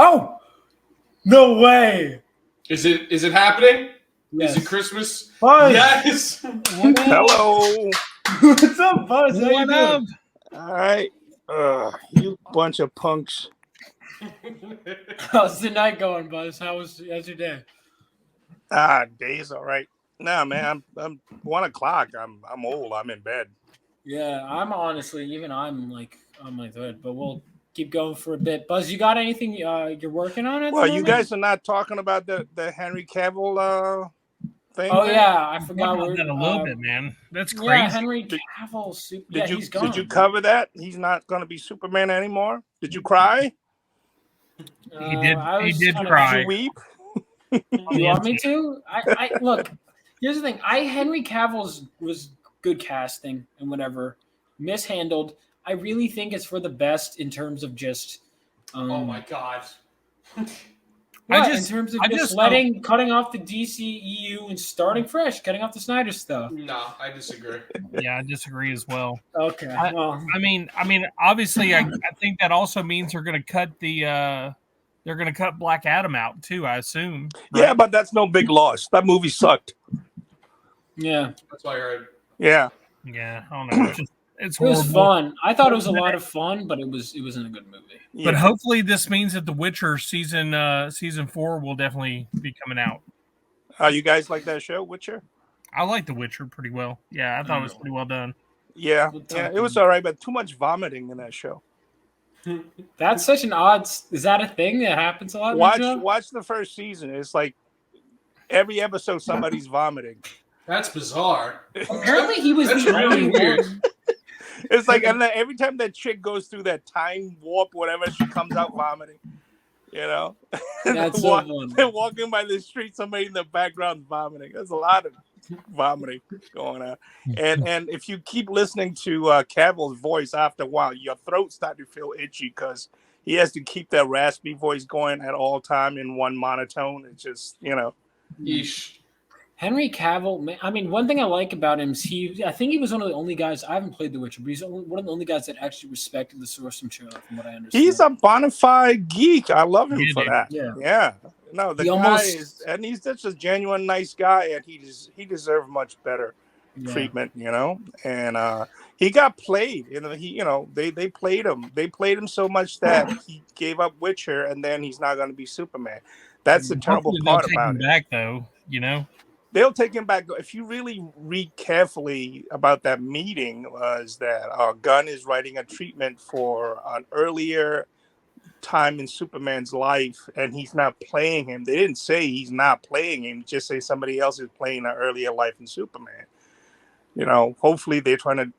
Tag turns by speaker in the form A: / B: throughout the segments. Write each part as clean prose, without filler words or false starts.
A: Oh, no way!
B: Is it happening?
A: Yes.
B: Is it Christmas?
A: Buzz!
B: Yes.
C: Hello.
A: What's up, Buzz? How you
D: What up?
A: doing?
C: All right. You bunch of punks.
A: How's the night going, Buzz? How's your day?
C: Day's all right. Nah, man, I'm 1 o'clock. I'm old. I'm in bed.
A: Yeah, I'm honestly, I'm like good, but we'll keep going for a bit. Buzz, you got anything you're working on at
C: Well,
A: the
C: you
A: moment?
C: guys are not talking about the Henry Cavill thing.
A: Oh
C: there?
A: yeah, I
D: Talk
A: forgot
D: about that a little bit, man. That's crazy.
A: Yeah, Henry Cavill. He's gone.
C: Did you cover that? He's not going to be Superman anymore. Did you cry?
D: He did. He did
A: kinda-
D: cry.
C: Did you weep?
A: You want me to? I look. Here's the thing. Henry Cavill's was good casting and whatever. Mishandled. I really think it's for the best in terms of just.
B: Oh my God.
A: In terms of cutting off the DCEU and starting fresh, cutting off the Snyder stuff.
B: No, I disagree.
D: Yeah, I disagree as well.
A: Okay.
D: I mean, obviously, I think that also means they're going to cut they're going to cut Black Adam out too. I assume. Right?
C: Yeah, but that's no big loss. That movie sucked.
A: Yeah,
B: that's what I heard.
C: Yeah.
D: Yeah, I don't know. It
A: was fun. I thought it was a lot of fun, but it wasn't a good movie.
D: Yeah. But hopefully, this means that The Witcher season 4 will definitely be coming out.
C: You guys like that show, Witcher?
D: I like The Witcher pretty well. Yeah, I thought it was pretty well done.
C: Yeah, it was all right, but too much vomiting in that show.
A: That's such an odd. Is that a thing that happens a lot?
C: Watch the first season. It's like every episode somebody's vomiting.
B: That's bizarre.
A: Apparently, he was
B: That's really weird.
C: It's like, and then every time that chick goes through that time warp, whatever, she comes out vomiting. You know,
A: that's so fun.
C: They're walking by the street, somebody in the background vomiting. There's a lot of vomiting going on, and if you keep listening to Cavill's voice after a while, your throat starts to feel itchy because he has to keep that raspy voice going at all time in one monotone. It's just,
B: Yeesh.
A: Henry Cavill, I mean, one thing I like about him is I think he was one of the only guys, I haven't played The Witcher, but he's one of the only guys that actually respected the source material, from what I understand.
C: He's a bona fide geek. I love him for that. Yeah. No, and he's such a genuine, nice guy, and he deserved much better treatment, and he got played. They played him. They played him so much that he gave up Witcher, and then he's not going to be Superman. That's the terrible part about it.
D: Back though,
C: They'll take him back. If you really read carefully about that meeting, was that Gunn is writing a treatment for an earlier time in Superman's life, and he's not playing him. They didn't say he's not playing him, just say somebody else is playing an earlier life in Superman. Hopefully they're trying to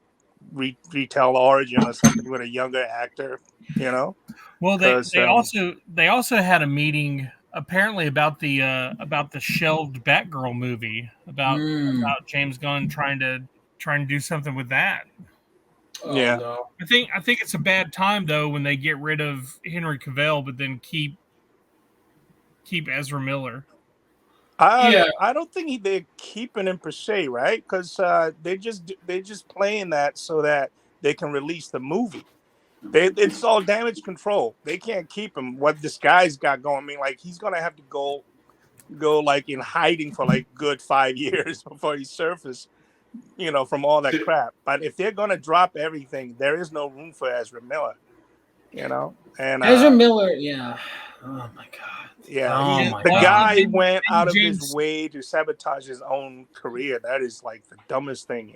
C: retell the origin or something with a younger actor,
D: Well, they also had a meeting apparently about the shelved Batgirl movie about James Gunn trying to do something with that.
B: Oh, yeah, no.
D: I think it's a bad time though when they get rid of Henry Cavill but then keep Ezra Miller.
C: I don't think they're keeping him per se, right? Because they're just playing that so that they can release the movie. It's all damage control. They can't keep him. What this guy's got going, I mean, like he's gonna have to go like in hiding for like good 5 years before he surfaces, from all that crap. But if they're gonna drop everything, there is no room for Ezra Miller, And
A: Ezra Miller, yeah. Oh my God.
C: Yeah, the guy went out of his way to sabotage his own career. That is like the dumbest thing,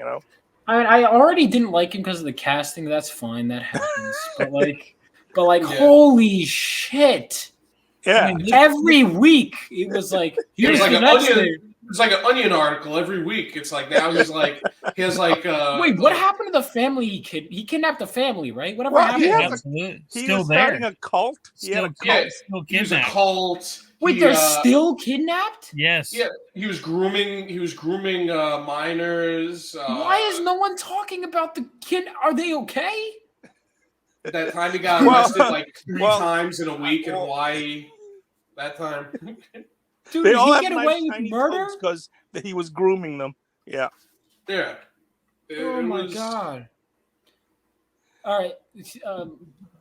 A: I mean, I already didn't like him because of the casting. That's fine. That happens. but holy shit.
C: Yeah.
A: I mean, every week it was like, here's the next thing.
B: It's like an Onion article every week. It's like now he's like he has like.
A: Wait, what happened to the family? He kidnapped the family, right? Whatever happened?
C: He was starting a cult.
B: He was a cult.
A: Wait, they're still kidnapped?
D: Yes.
B: Yeah, he was grooming minors.
A: Why is no one talking about the kid? Are they okay?
B: That time he got arrested like three times in a week, and why that time?
A: Dude, did he get away with murder?
C: Because he was grooming them. Yeah.
B: Yeah.
A: Oh my God. All right.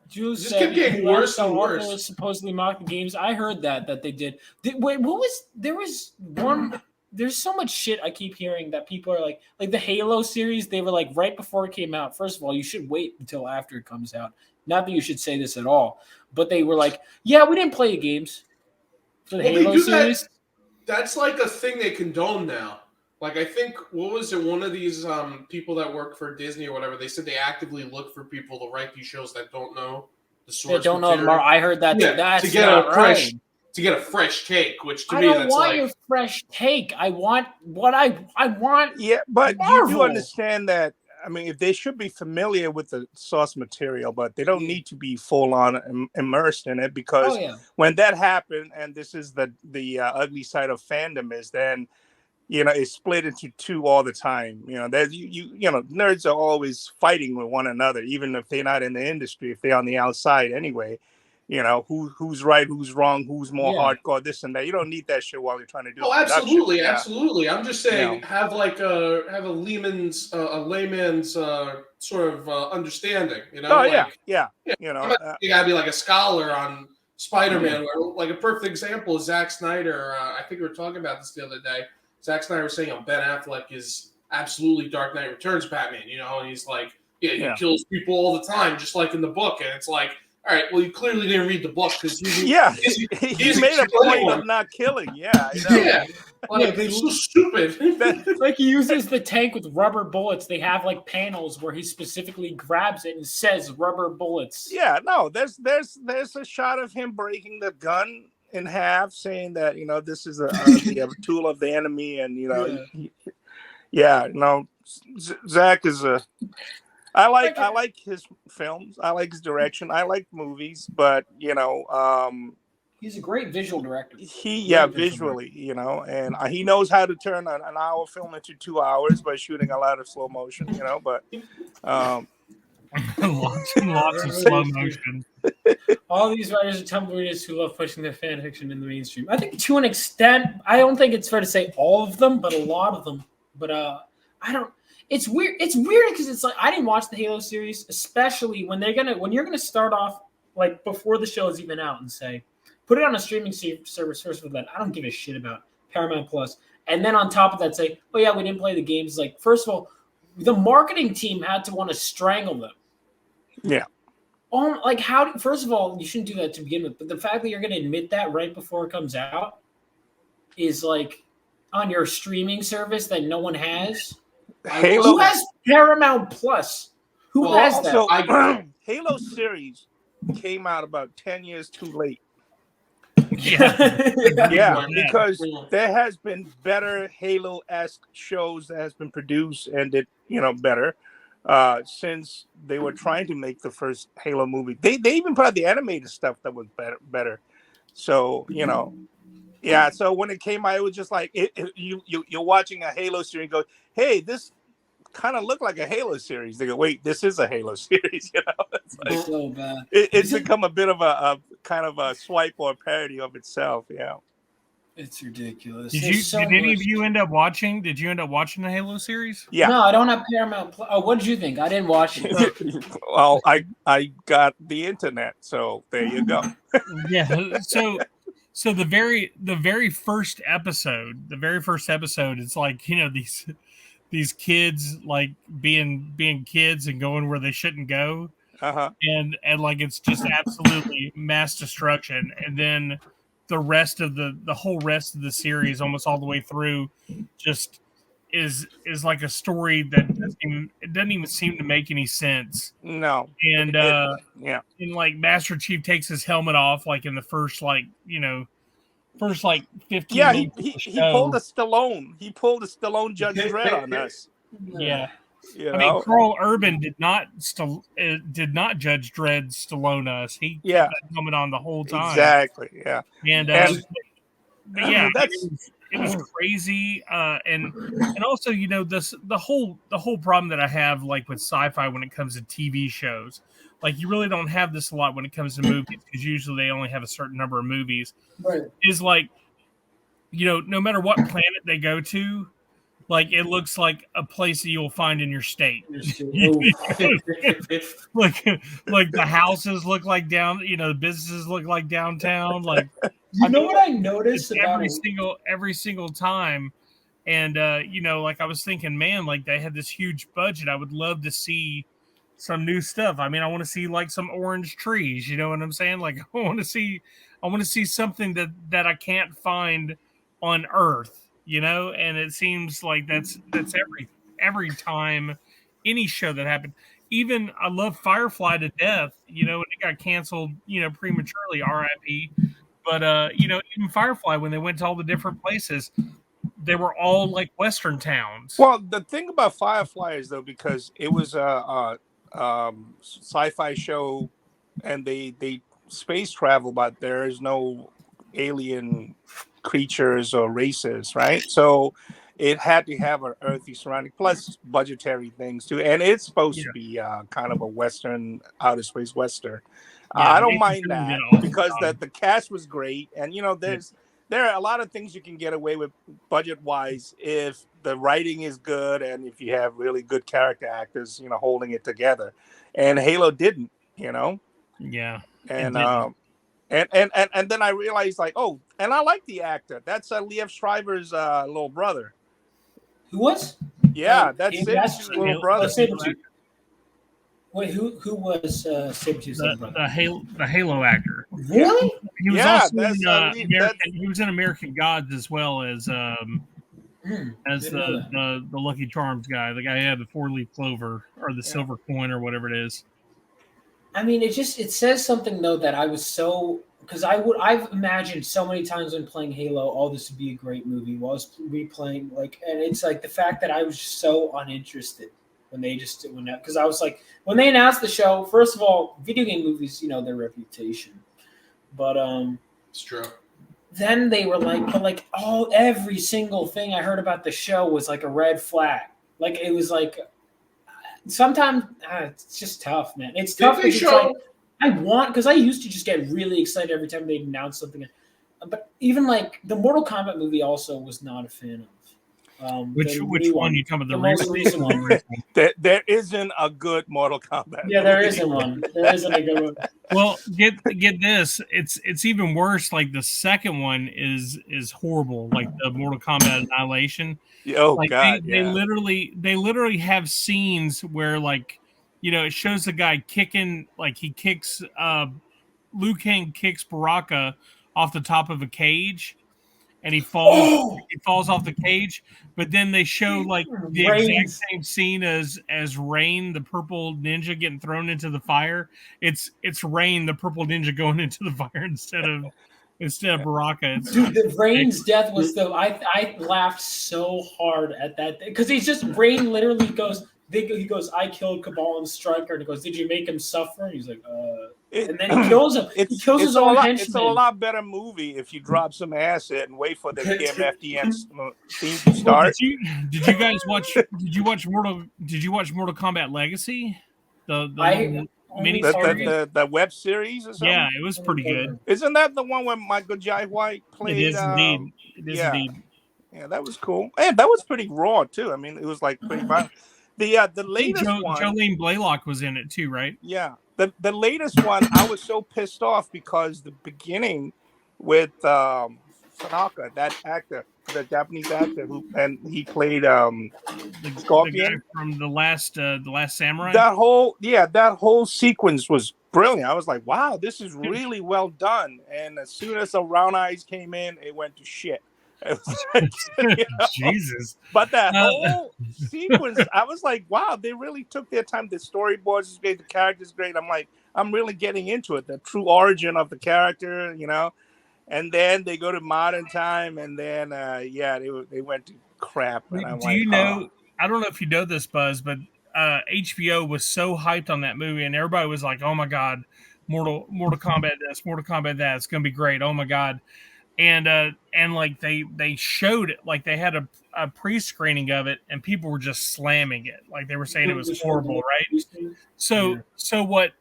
A: Jules
B: This
A: said
B: kept getting worse and worse.
A: Oculus supposedly mocked the games. I heard that they did. Wait, what was there was one? There's so much shit I keep hearing that people are like the Halo series. They were like right before it came out. First of all, you should wait until after it comes out. Not that you should say this at all, but they were like, yeah, we didn't play the games for the Halo series.
B: That's like a thing they condone now. Like, I think, what was it, one of these people that work for Disney or whatever, they said they actively look for people to write these shows that don't know the source
A: They don't
B: material.
A: know. I heard that.
B: Yeah,
A: That's
B: to get
A: not
B: a fresh,
A: right.
B: to get a fresh take, which to
A: I
B: me,
A: don't
B: that's
A: want
B: like...
A: your fresh take. I want what I want.
C: Yeah, but
A: Marvel.
C: you do understand that. I mean, if they should be familiar with the source material, but they don't need to be full on immersed in it, because when that happened, and this is the ugly side of fandom, is then it's split into two all the time. There's nerds are always fighting with one another, even if they're not in the industry, if they're on the outside anyway. Who's right, who's wrong, who's more hardcore, this and that. You don't need that shit while you're trying to do.
B: Oh, absolutely, absolutely. I'm just saying, have a layman's sort of understanding. You gotta be like a scholar on Spider-Man. Where, like, a perfect example is Zack Snyder. I think we were talking about this the other day. Zack Snyder was saying, Ben Affleck is absolutely Dark Knight Returns Batman. And he's like, he kills people all the time, just like in the book, and it's like, all right, well, you clearly didn't read the book, because he
C: made a point of not killing. Yeah, I know.
B: Yeah. It's so stupid.
A: Like, he uses the tank with rubber bullets. They have like panels where he specifically grabs it and says rubber bullets.
C: Yeah, no, there's a shot of him breaking the gun in half, saying that this is a tool of the enemy, and Zach is a. I like his films. I like his direction. I like movies, but
A: he's a great visual director.
C: Visually, and he knows how to turn an hour film into 2 hours by shooting a lot of slow motion. But
D: lots of slow motion.
A: All these writers are Tumblr readers who love pushing their fan fiction in the mainstream. I think to an extent, I don't think it's fair to say all of them, but a lot of them. But I don't. It's weird. It's weird because it's like I didn't watch the Halo series, especially when you're gonna start off like before the show is even out and say, put it on a streaming service first of all. I don't give a shit about Paramount Plus, and then on top of that say, oh yeah, we didn't play the games. Like, first of all, the marketing team had to want to strangle them.
C: Yeah.
A: Like, first of all, you shouldn't do that to begin with. But the fact that you're going to admit that right before it comes out is like on your streaming service that no one has.
C: Halo.
A: Who has Paramount Plus? Who has that?
C: Halo series came out about 10 years too late.
A: Yeah,
C: because there has been better Halo-esque shows that has been produced and did better since they were trying to make the first Halo movie. They even put out the animated stuff that was better. So So when it came out, it was just like you're watching a Halo series and go, hey, this kind of looked like a Halo series. They go, wait, this is a Halo series. It's like,
A: so bad.
C: It's become a bit of a kind of a swipe or a parody of itself. Yeah,
A: it's ridiculous.
D: Did any of you end up watching? Did you end up watching the Halo series?
C: Yeah.
A: No, I don't have Paramount Plus. Oh, what did you think? I didn't watch it.
C: Well, I got the internet, so there you go.
D: Yeah. So the very first episode, it's like, these kids like being kids and going where they shouldn't go.
C: Uh-huh.
D: And like it's just absolutely mass destruction. And then the whole rest of the series, almost all the way through, just is like a story that doesn't even seem to make any sense.
C: No.
D: And and like Master Chief takes his helmet off like in the first 15 minutes.
C: He pulled a Stallone. He pulled a Stallone Judge Dredd on us.
D: Yeah. I mean, Carl Urban did not Judge Dredd Stallone us. He kept that helmet on the whole time.
C: Exactly. Yeah.
D: And it was crazy. And also, the whole problem that I have like with sci-fi when it comes to TV shows, like you really don't have this a lot when it comes to movies, because usually they only have a certain number of movies.
A: Right.
D: Is like, no matter what planet they go to, like it looks like a place that you'll find in your state. like the houses look like the businesses look like downtown. Like
A: what I noticed about
D: every single time. And like I was thinking, man, like they had this huge budget. I would love to see some new stuff. I mean, I want to see like some orange trees. You know what I'm saying? Like I want to see something that I can't find on Earth. And it seems like that's every time any show that happened. Even I love Firefly to death. And it got canceled, prematurely. R.I.P. But even Firefly, when they went to all the different places, they were all like Western towns.
C: Well, the thing about Firefly is though, because it was a sci-fi show, and they space travel, but there is no alien creatures or races, right? So it had to have an earthy surrounding, plus budgetary things too, and it's supposed to be kind of a Western, outer space Western. I don't mind that because the cast was great, and there are a lot of things you can get away with budget wise if the writing is good and if you have really good character actors, holding it together. And Halo didn't,
D: Yeah.
C: And and then I realized, like, oh, and I like the actor. That's Liev Schreiber's little brother.
A: Who was?
C: Yeah, that's his little brother.
A: Wait, who was Sabretooth's little brother?
D: The Halo actor.
A: Really?
D: He was also he was in American Gods as well as the Lucky Charms guy. The guy who had the 4-leaf clover or the silver coin or whatever it is.
A: I mean, it says something though that I was so, because I've imagined so many times when playing Halo, oh, this would be a great movie. While I was replaying, like, and it's like the fact that I was just so uninterested when they just went out, because I was like, when they announced the show, first of all, video game movies, their reputation, but
B: it's true.
A: Then they were like, but like every single thing I heard about the show was like a red flag. Like it was like. Sometimes it's just tough, man. It's tough because because I used to just get really excited every time they'd announce something. But even like the Mortal Kombat movie also was not a fan of.
D: Which one you talking about?
A: The most recent one.
C: There isn't a good Mortal Kombat.
A: Yeah, there isn't one. There isn't a good one.
D: Well, get this. It's even worse. Like the second one is horrible. Like the Mortal Kombat Annihilation.
C: Oh
D: like
C: God!
D: They literally have scenes where like it shows the guy kicking, like he kicks Liu Kang kicks Baraka off the top of a cage. And he falls off the cage, but then they show like the exact same scene as Rain, the purple ninja, getting thrown into the fire. It's Rain, the purple ninja, going into the fire instead of Baraka.
A: Dude, the Rain's death was I laughed so hard at that because he's just Rain literally goes. He goes, I killed Cabal and Stryker, and he goes, did you make him suffer? And he's like, and then he kills him. He kills his own henchman.
C: It's a lot better movie if you drop some acid and wait for the MFDM theme to start.
D: Did you guys watch? Did you watch Mortal Kombat Legacy? The
C: web series or something?
D: Yeah, it was pretty good.
C: Isn't that the one where Michael Jai White played?
D: It is indeed. It is indeed.
C: Yeah, that was cool. And that was pretty raw too. I mean, it was like pretty violent. The latest one,
D: Jolene Blaylock was in it too, right?
C: Yeah. The latest one, I was so pissed off because the beginning with Tanaka, that actor, the Japanese actor he played Scorpion,
D: the guy from the last Samurai.
C: That whole sequence was brilliant. I was like, wow, this is really well done. And as soon as the Round Eyes came in, it went to shit.
D: Jesus.
C: But that whole sequence, I was like, wow, they really took their time. The storyboards is great, the character's great. I'm like, I'm really getting into it, the true origin of the character, and then they go to modern time, and then they went to crap. And I'm
D: I don't know if you know this, Buzz, but HBO was so hyped on that movie, and everybody was like, oh my God, Mortal Kombat this, Mortal Kombat that, it's gonna be great, oh my God. And like they showed it, like they had a pre-screening of it, and people were just slamming it, like they were saying it was horrible, right? So what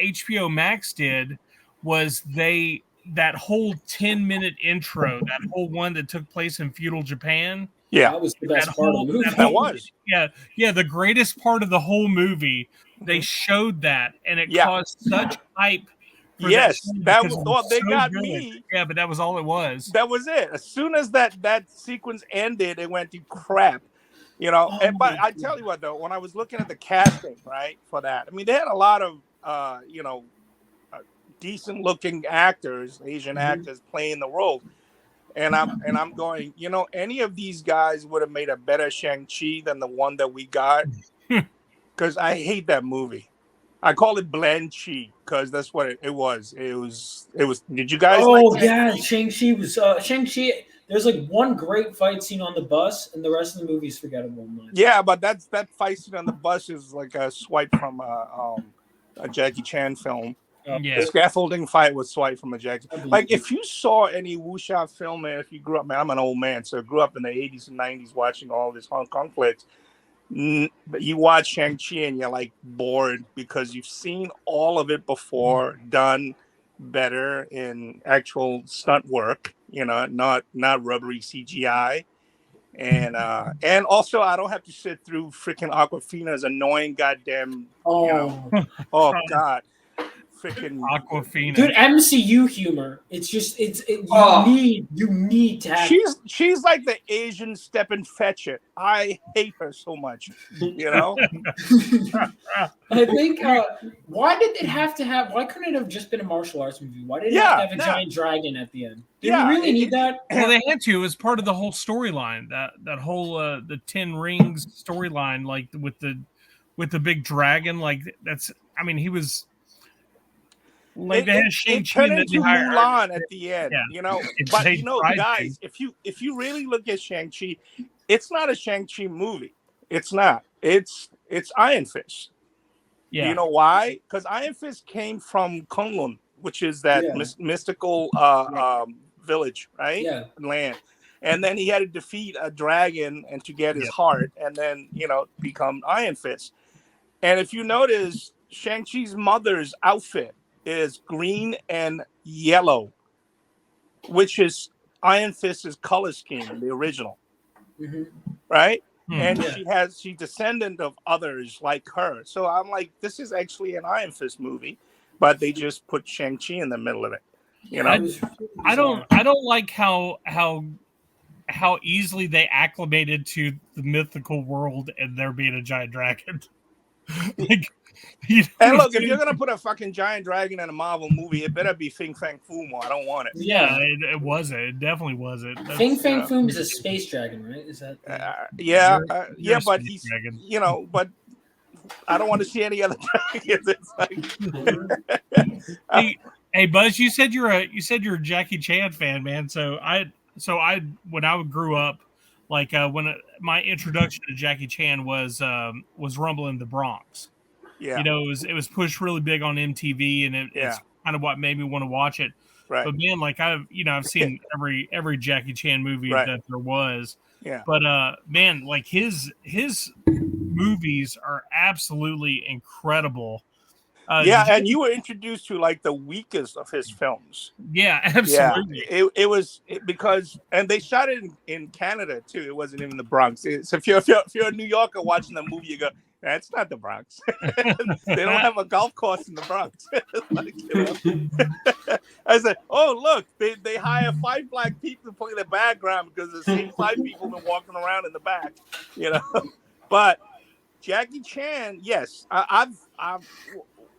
D: HBO Max did was that whole 10-minute intro, that whole one that took place in feudal Japan.
C: Yeah,
A: that was the best part of the movie.
C: That was.
D: Yeah. The greatest part of the whole movie. They showed that, and it caused such hype. For
C: yes,
D: that was
C: they
D: so
C: got
D: good.
C: me.
D: Yeah, but that was all it was.
C: That was it. As soon as that sequence ended, it went to crap. But I tell you what, though, when I was looking at the casting, right, for that, I mean, they had a lot of decent looking actors, Asian actors playing the roles. And I'm going, any of these guys would have made a better Shang-Chi than the one that we got. Because I hate that movie. I call it Blend Chi because that's what it was. It was. Did you guys like
A: Shang-Chi was Shang-Chi. There's like one great fight scene on the bus, and the rest of the movie is forgettable.
C: Yeah, but that fight scene on the bus is like a swipe from a Jackie Chan film.
D: Yeah,
C: the scaffolding fight was swiped from a Jackie. Like if you saw any wuxia film, and if you grew up, man, I'm an old man, so I grew up in the 80s and 90s watching all this Hong Kong flicks. You watch Shang-Chi and you're like bored because you've seen all of it before, done better in actual stunt work, not rubbery CGI. And also I don't have to sit through freaking Aquafina's annoying goddamn oh god. Freaking
D: Aquafina.
A: Good MCU humor. It's just you need to have.
C: She's like the Asian Stephen Fetchit. I hate her so much.
A: I think why did it have to have? Why couldn't it have just been a martial arts movie? Why did it have to have a giant dragon at the end? Did we really need that?
D: Well, they had to. It was part of the whole storyline. That whole the 10 Rings storyline, like with the big dragon. Like that's. I mean, he was. Like
C: it turned into Mulan at the end, But guys, if you really look at Shang-Chi, it's not a Shang-Chi movie. It's not. It's Iron Fist. Yeah. You know why? Because Iron Fist came from Coleman, which is that mystical village, right?
A: Yeah.
C: Land. And then he had to defeat a dragon and to get his heart, and then become Iron Fist. And if you notice, Shang-Chi's mother's outfit is green and yellow, which is Iron Fist's color scheme, the original, right? And she's descendant of others like her. So I'm like, this is actually an Iron Fist movie, but they just put Shang-Chi in the middle of it.
D: I don't like how easily they acclimated to the mythical world and there being a giant dragon.
C: And look, if you're gonna put a fucking giant dragon in a Marvel movie, it better be Fing Fang Foom. I don't want it.
D: Yeah, it wasn't. It definitely wasn't.
A: Fing Fang Foom is a space dragon, right? Is that?
C: But he's dragon. But I don't want to see any other dragons. It's
D: like, hey, Buzz, you said you're a Jackie Chan fan, man. So I when I grew up. Like when my introduction to Jackie Chan was Rumble in the Bronx.
C: Yeah,
D: it was pushed really big on MTV, and it's kind of what made me want to watch it.
C: Right.
D: But man, like I've seen every Jackie Chan movie that there was.
C: Yeah.
D: But man, like his movies are absolutely incredible.
C: And you were introduced to like the weakest of his films.
D: Yeah, absolutely.
C: Yeah, it was because, and they shot it in Canada too. It wasn't even the Bronx. So if you're a New Yorker watching the movie, you go, "That's not the Bronx." They don't have a golf course in the Bronx. I said, "Oh, look, they hire 5 black people to play the background because the same 5 people been walking around in the back, But Jackie Chan, yes, I've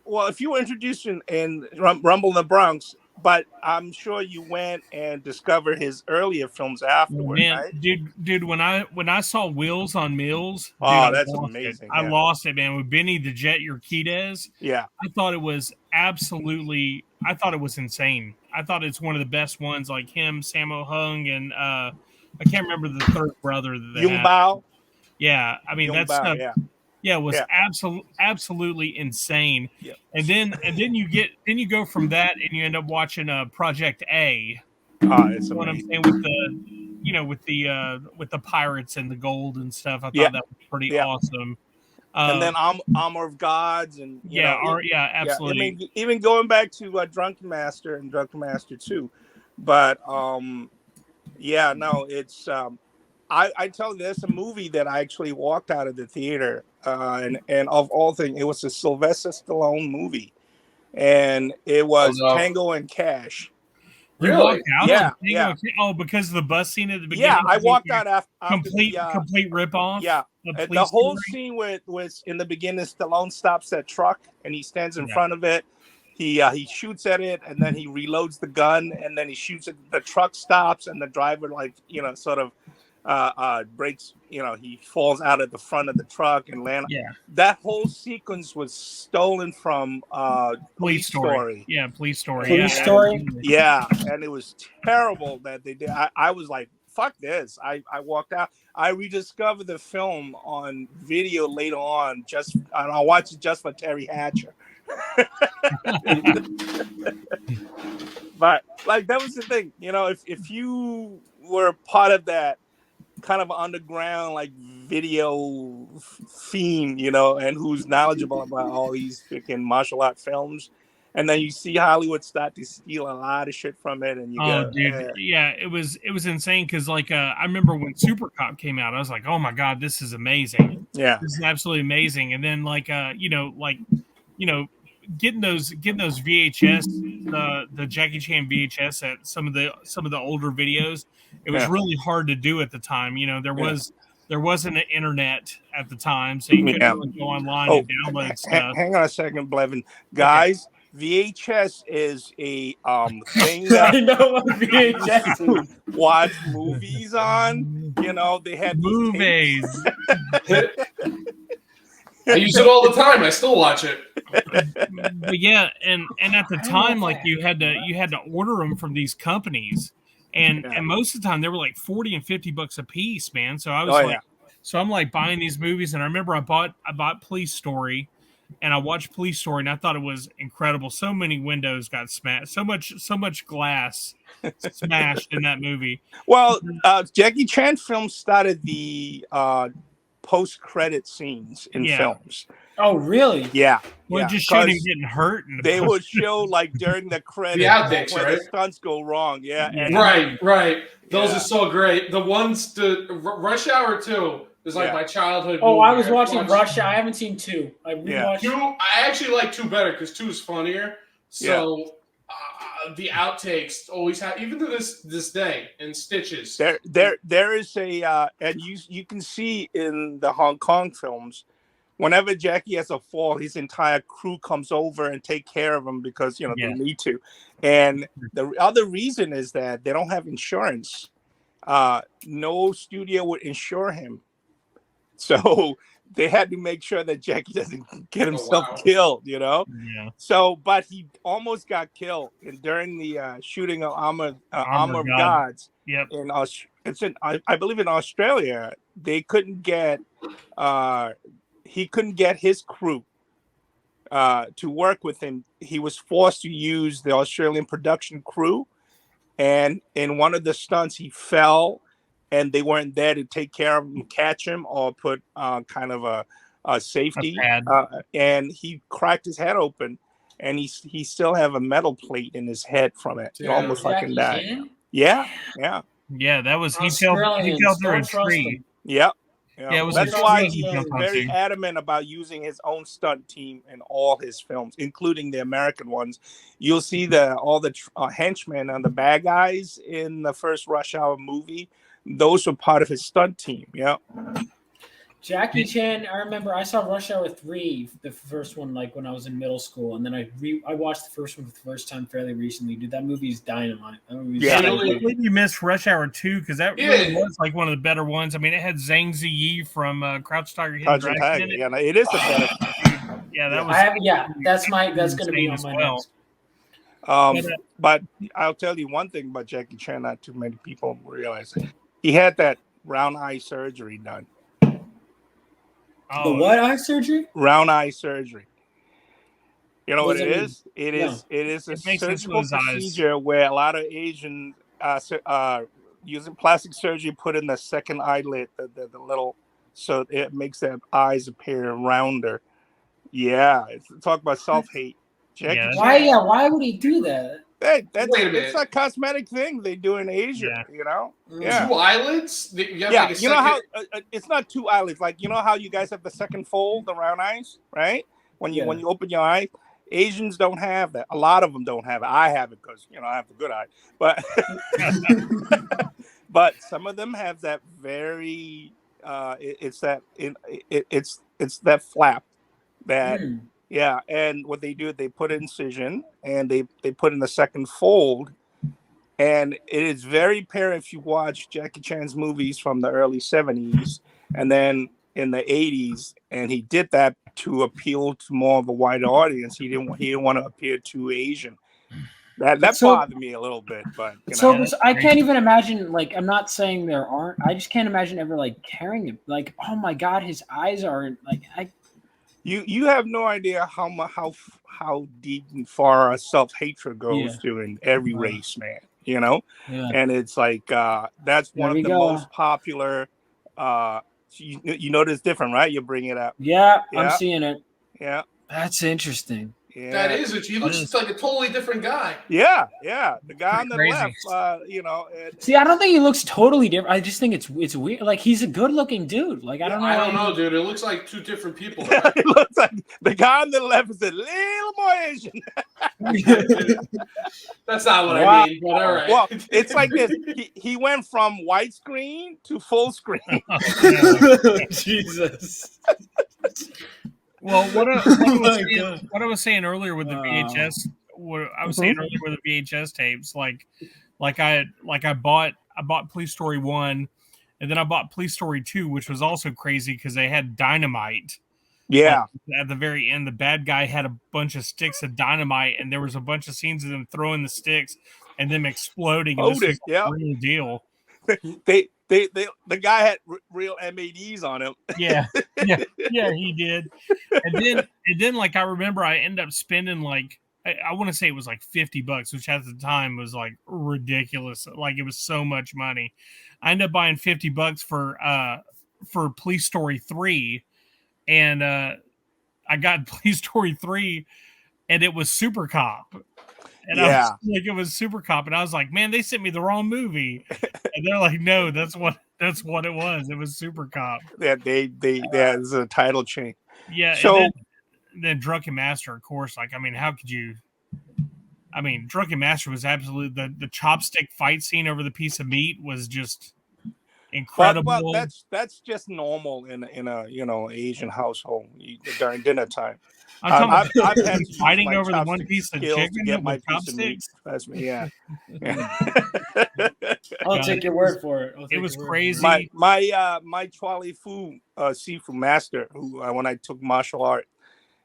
C: well, if you were introduced in Rumble in the Bronx, but I'm sure you went and discovered his earlier films afterward, right?
D: Dude, when I saw Wheels on Mills,
C: that's amazing.
D: I lost it, man. With Benny the Jet Urquidez, I thought it was insane. I thought it's one of the best ones, like him, Sammo Hung, and I can't remember the third brother that they
C: Yung Bao.
D: Yeah, I mean that's stuff. Yeah, it was absolutely insane.
C: Yeah.
D: And then you go from that and you end up watching Project A.
C: It's
D: what
C: amazing.
D: I'm saying with the pirates and the gold and stuff. I thought that was pretty awesome.
C: And then Armor of Gods and
D: absolutely.
C: I mean, even going back to Drunken Master and Drunken Master 2. But it's I tell you, there's a movie that I actually walked out of the theater, and of all things, it was a Sylvester Stallone movie, and it was Tango and Cash.
D: You walked out
C: yeah,
D: on Tango and Cash? Oh, because of the bus scene at the beginning?
C: Yeah, I walked out after
D: complete ripoff.
C: Yeah, the whole scene was in the beginning. Stallone stops that truck and he stands in front of it. He shoots at it and then he reloads the gun and then he shoots it. The truck stops and the driver sort of breaks. He falls out at the front of the truck and lands.
D: Yeah,
C: that whole sequence was stolen from Police Story.
D: Yeah, Police Story.
A: Police Story.
C: Yeah, and it was terrible that they did. I was like, fuck this. I walked out. I rediscovered the film on video later on, and I watched it just for Terry Hatcher. But that was the thing, if you were part of that kind of underground video theme, and who's knowledgeable about all these freaking martial art films, and then you see Hollywood start to steal a lot of shit from it, and
D: it was insane because I remember when Super Cop came out, I was like, oh my god, this is amazing.
C: Yeah,
D: this is absolutely amazing. And then getting those VHS, the Jackie Chan VHS at some of the older videos, it was really hard to do at the time. There wasn't an internet at the time, so you couldn't really go online and download stuff.
C: Hang on a second, Blevin. Guys, VHS is a thing that
A: I know what VHS is.
C: Watch movies on. They had
D: movies.
B: I use it all the time. I still watch it.
D: But yeah, and at the time, you had to order them from these companies, and most of the time they were like $40 and $50 a piece, man. So I was so I'm buying these movies, and I remember I bought Police Story, and I watched Police Story, and I thought it was incredible. So many windows got smashed, so much glass smashed in that movie.
C: Well, Jackie Chan films started the post-credit scenes in films.
A: Oh, really?
C: Yeah.
D: Well, it just showed him getting hurt.
C: They would show during the credits where the stunts go wrong. Yeah.
B: Right. Those are so great. The ones Rush Hour 2 is my childhood.
A: Oh, movie. I was watching Rush Hour. I haven't seen 2. I rewatched
B: 2. I actually like 2 better because 2 is funnier. So the outtakes always have, even to this day, in stitches.
C: There is a and you can see in the Hong Kong films, whenever Jackie has a fall, his entire crew comes over and take care of him because they need to. And the other reason is that they don't have insurance. No studio would insure him, so they had to make sure that Jackie doesn't get himself killed. Yeah. So, but he almost got killed during the shooting of Armor of Gods.
D: Yep.
C: I believe in Australia, they couldn't get. He couldn't get his crew to work with him. He was forced to use the Australian production crew. And in one of the stunts, he fell and they weren't there to take care of him, catch him, or put kind of a safety. And he cracked his head open and he still have a metal plate in his head from it. He almost fucking died. Yeah.
D: Yeah, that was, he fell through a tree.
C: Yep.
D: Yeah,
C: that's why he's very adamant about using his own stunt team in all his films, including the American ones. You'll see all the henchmen and the bad guys in the first Rush Hour movie. Those were part of his stunt team. Yeah.
A: Jackie Chan, I remember I saw Rush Hour 3, the first one, when I was in middle school, and then I watched the first one for the first time fairly recently. Dude, that movie's dynamite. I
D: believe you missed Rush Hour 2 because that really was one of the better ones. I mean, it had Zhang Ziyi from Crouch Tiger, Hidden Dragon.
C: Yeah, it is a better.
D: Yeah, that was.
A: That's going to be on my
C: list. But I'll tell you one thing about Jackie Chan. Not too many people realize it. He had that round eye surgery done.
A: The what eye surgery?
C: Round eye surgery. You know what it is? It is a surgical procedure where a lot of Asians using plastic surgery put in the second eyelid, the little, so it makes their eyes appear rounder. Yeah, talk about self-hate.
A: Why would he do that?
C: Hey, it's a cosmetic thing they do in Asia, you know?
B: Yeah. 2 eyelids? You have
C: like a you know how it's not 2 eyelids. Like, you know how you guys have the second fold around eyes, right? When you open your eye, Asians don't have that. A lot of them don't have it. I have it because, I have the good eye. But but some of them have that very it's that it's that flap that yeah, and what they do, they put incision and they put in the second fold, and it is very apparent if you watch Jackie Chan's movies from the early 70s and then in the 80s, and he did that to appeal to more of a wider audience. He didn't want to appear too Asian. That bothered me a little bit, but
A: I can't even imagine. Like, I'm not saying there aren't. I just can't imagine ever like carrying it. Like, oh my god, his eyes aren't like.
C: You have no idea how deep and far self-hatred goes to in every race, man. And it's like that's one of the most popular. You know this different, right? You bring it up.
A: Yeah, I'm seeing it.
C: Yeah,
A: that's interesting.
B: Yeah. That is it. He looks like a totally different guy.
C: Yeah. The guy on the left,
A: See, I don't think he looks totally different. I just think it's weird. Like, he's a good-looking dude. Like, I don't know,
B: dude. It looks like 2 different people.
C: It looks like the guy on the left is a little more Asian.
B: That's not what I mean. But all right.
C: Well, it's like this. He went from widescreen to full screen.
A: Jesus.
D: Well, what I was saying earlier with the VHS, the VHS tapes, I bought Police Story 1, and then I bought Police Story 2, which was also crazy because they had dynamite.
C: Yeah.
D: At the very end, the bad guy had a bunch of sticks of dynamite, and there was a bunch of scenes of them throwing the sticks and them exploding. And this was a real deal. The guy had real MADs on him. Yeah, he did. And then like I remember I ended up spending like I want to say it was like $50, which at the time was like ridiculous. Like it was so much money. I ended up buying $50 for Police Story 3, and I got Police Story 3, and it was Super Cop. And I was like, it was Super Cop, and I was like, man, they sent me the wrong movie. And they're like, no, that's what it was. It was Super Cop.
C: Yeah, it's a title change.
D: Yeah. So then Drunken Master, of course. Like, I mean, how could you? I mean, Drunken Master was absolutely the chopstick fight scene over the piece of meat was just incredible.
C: Well, that's just normal in a Asian household during dinner time.
D: I've had fighting over the one piece of chicken
C: to get my piece of meat. That's me. Yeah.
A: I'll take your word for it.
D: It was crazy.
C: My Charlie Fu seafood master, who when I took martial art,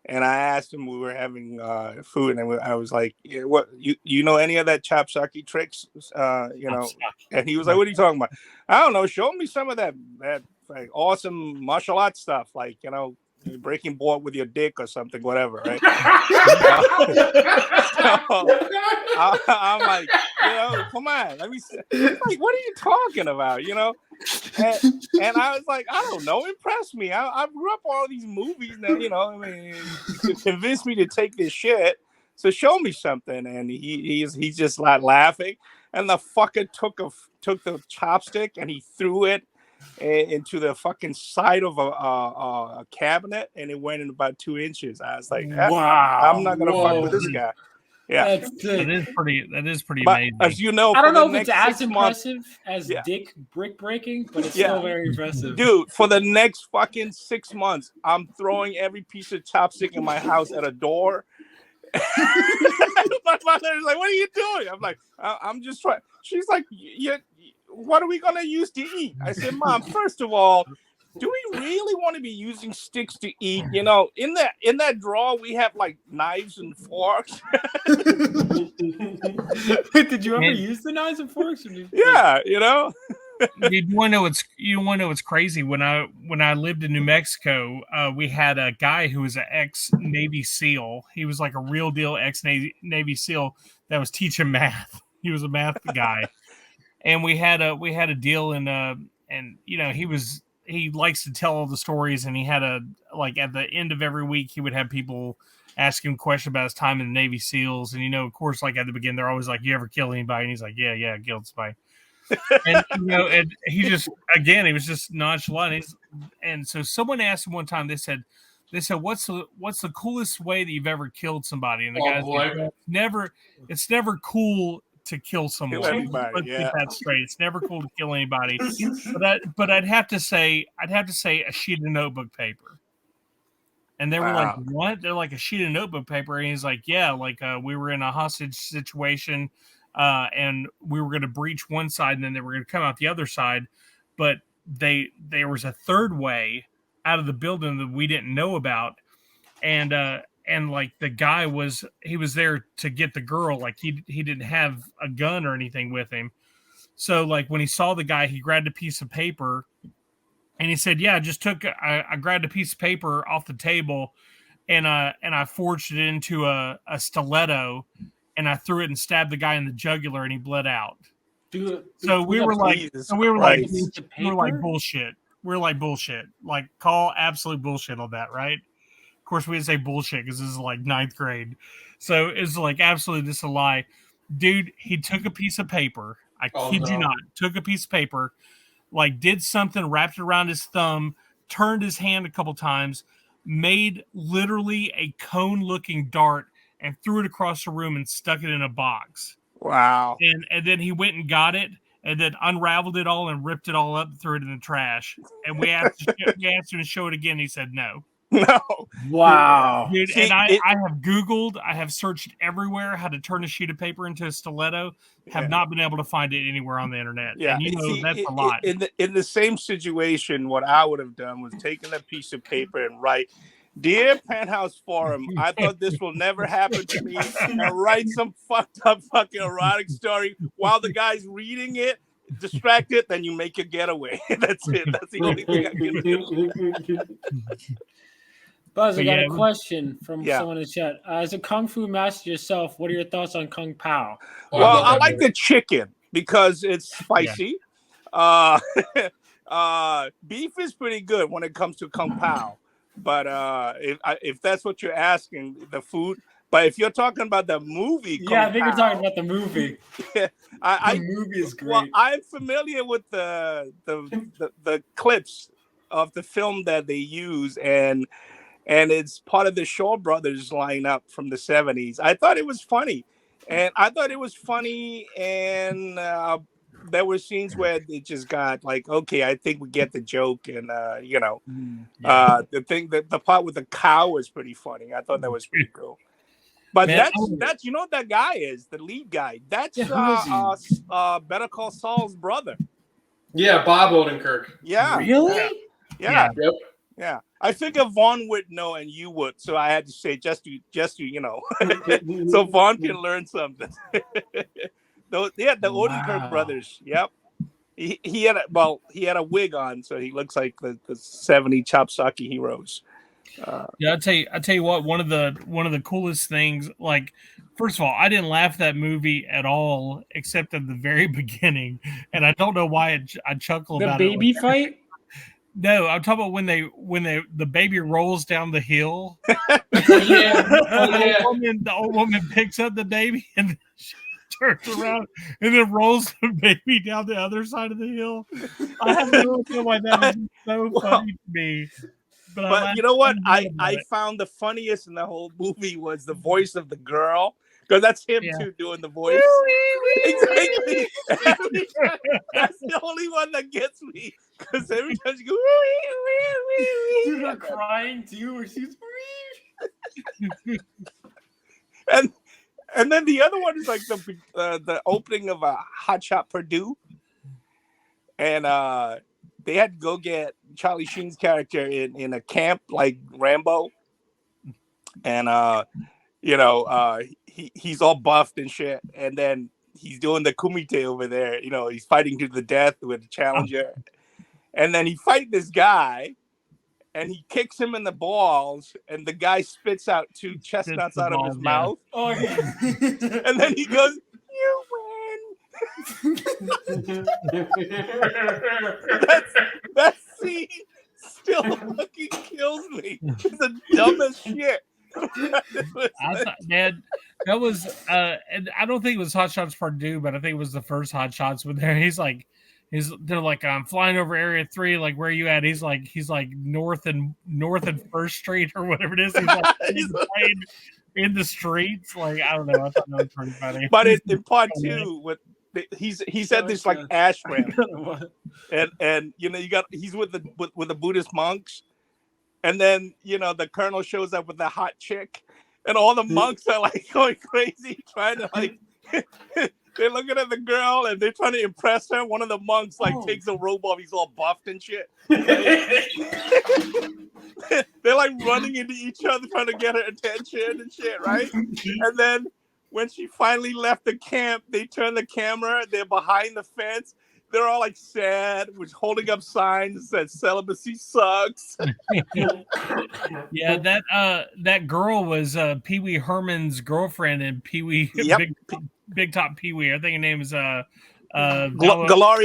C: and I asked him, we were having food, and I was like, yeah, "What you know any of that chopsaki tricks?" And he was like, "What are you talking about?" I don't know. Show me some of that like awesome martial arts stuff, like breaking board with your dick or something, whatever, right? I'm like, come on, let me see. Like, what are you talking about, And I was like, I don't know, impress me. I grew up all these movies now, to convince me to take this shit. So show me something. And he's just like laughing. And the fucker took the chopstick and he threw it into the fucking side of a cabinet, and it went in about 2 inches. I was like, wow, I'm not gonna fuck with this guy. Yeah,
D: that is pretty amazing.
C: As you know,
A: I don't know if it's as impressive as dick brick breaking, but it's still very impressive.
C: Dude, for the next fucking 6 months, I'm throwing every piece of chopstick in my house at a door. My mother's like, "What are you doing?" I'm like, "I'm just trying." She's like, "What are we gonna use to eat?" I said, "Mom, first of all, do we really want to be using sticks to eat? In that drawer we have like knives and forks."
A: Did you ever use the knives and forks?
C: Yeah,
D: You want to know what's crazy? When I lived in New Mexico, we had a guy who was an ex-Navy SEAL. He was like a real deal ex-Navy SEAL that was teaching math. He was a math guy. And we had a deal, and he likes to tell all the stories, and he had at the end of every week he would have people ask him a question about his time in the Navy SEALs. And, of course, like at the beginning, they're always like, you ever kill anybody? And he's like, yeah, I killed somebody. And, and he just, again, he was just nonchalant. And so someone asked him one time, they said, what's the coolest way that you've ever killed somebody? And the guy's like, it's never cool to kill someone. Let's get that straight. It's never cool to kill anybody. But I'd have to say a sheet of notebook paper. And they were like, what? They're like, a sheet of notebook paper. And he's like, yeah, like we were in a hostage situation and we were going to breach one side and then they were going to come out the other side. But there was a third way out of the building that we didn't know about. And like the guy was there to get the girl. Like he didn't have a gun or anything with him. So like when he saw the guy, he grabbed a piece of paper. And he said, yeah, I grabbed a piece of paper off the table and I forged it into a stiletto and I threw it and stabbed the guy in the jugular and he bled out. So we were like bullshit. We were like bullshit. Like call absolute bullshit on that, right? Of course we didn't say bullshit because this is like 9th grade. So it's like absolutely just a lie. Dude, he took a piece of paper. I kid you not, took a piece of paper, like did something, wrapped it around his thumb, turned his hand a couple times, made literally a cone-looking dart and threw it across the room and stuck it in a box.
C: Wow.
D: And then he went and got it and then unraveled it all and ripped it all up and threw it in the trash. And we asked him to show it again. He said no.
C: No.
A: Wow.
D: Dude, see, and I have Googled, I have searched everywhere how to turn a sheet of paper into a stiletto, have not been able to find it anywhere on the internet.
C: Yeah.
D: And that's a lot.
C: In the same situation, what I would have done was taken a piece of paper and write, "Dear Penthouse Forum, I thought this will never happen to me," and write some fucked up fucking erotic story while the guy's reading it, distracted, then you make your getaway. That's it. That's the only thing I can do.
A: Buzz, I got a question from someone in the chat. As a kung fu master yourself, what are your thoughts on Kung Pao?
C: Well, I like the chicken because it's spicy. Yeah. Beef is pretty good when it comes to Kung Pao. But if that's what you're asking, the food. But if you're talking about the movie,
A: I think you're talking about the movie.
C: The
A: movie is great.
C: Well, I'm familiar with the clips of the film that they use, and it's part of the Shaw Brothers lineup from the 70s. I thought it was funny, and there were scenes where it just got like, okay, I think we get the joke, and the part with the cow was pretty funny. I thought that was pretty cool. But that's you know what that guy is, the lead guy. That's Better Call Saul's brother.
B: Yeah, Bob Odenkirk.
C: Yeah.
A: Really?
C: Yeah.
B: Yep.
C: Yeah. I figure Vaughn would know and you would, so I had to say just to so Vaughn can learn something. The Odenkirk brothers. Yep. He had a wig on, so he looks like the 70 Chopsaki heroes.
D: I tell you what, one of the coolest things, like, first of all, I didn't laugh at that movie at all, except at the very beginning, and I don't know why I chuckle about it.
A: The baby fight?
D: No, I'm talking about when the baby rolls down the hill. The old woman picks up the baby and she turns around and then rolls the baby down the other side of the hill. I have no idea why that is so funny to me.
C: But you know what? I found the funniest in the whole movie was the voice of the girl, because that's him too doing the voice. Exactly. That's the only one that gets me, because every time she goes,
A: you're not crying too, or she's
C: and then the other one is like the opening of a Hot Shot Purdue, and they had to go get Charlie Sheen's character in a camp like Rambo, and he's all buffed and shit, and then he's doing the kumite over there. He's fighting to the death with the challenger, and then he fight this guy, and he kicks him in the balls, and the guy spits out 2 chestnuts out of his mouth.
A: Oh, yeah.
C: And then he goes, "You win." that scene still fucking kills me. It's the dumbest shit.
D: That was and I don't think it was Hot Shots Part 2, but I think it was the first Hot Shots with there. They're like, I'm flying over Area 3, like where are you at? He's like north and First Street or whatever it is. He's like in the streets. Like, I don't know. I thought that was pretty funny.
C: But in Part 2, he's at this like ashram, and he's with the Buddhist monks, and then the colonel shows up with the hot chick, and all the monks are like going crazy trying to like they're looking at the girl and they're trying to impress her. One of the monks takes a robe off, he's all buffed and shit. They're like running into each other trying to get her attention and shit, right? And then when she finally left the camp, they turn the camera, they're behind the fence. They're all like sad, which holding up signs that celibacy sucks.
D: Yeah, that girl was Pee Wee Herman's girlfriend in Pee Wee Big Top Pee Wee. I think her name is
C: Gloria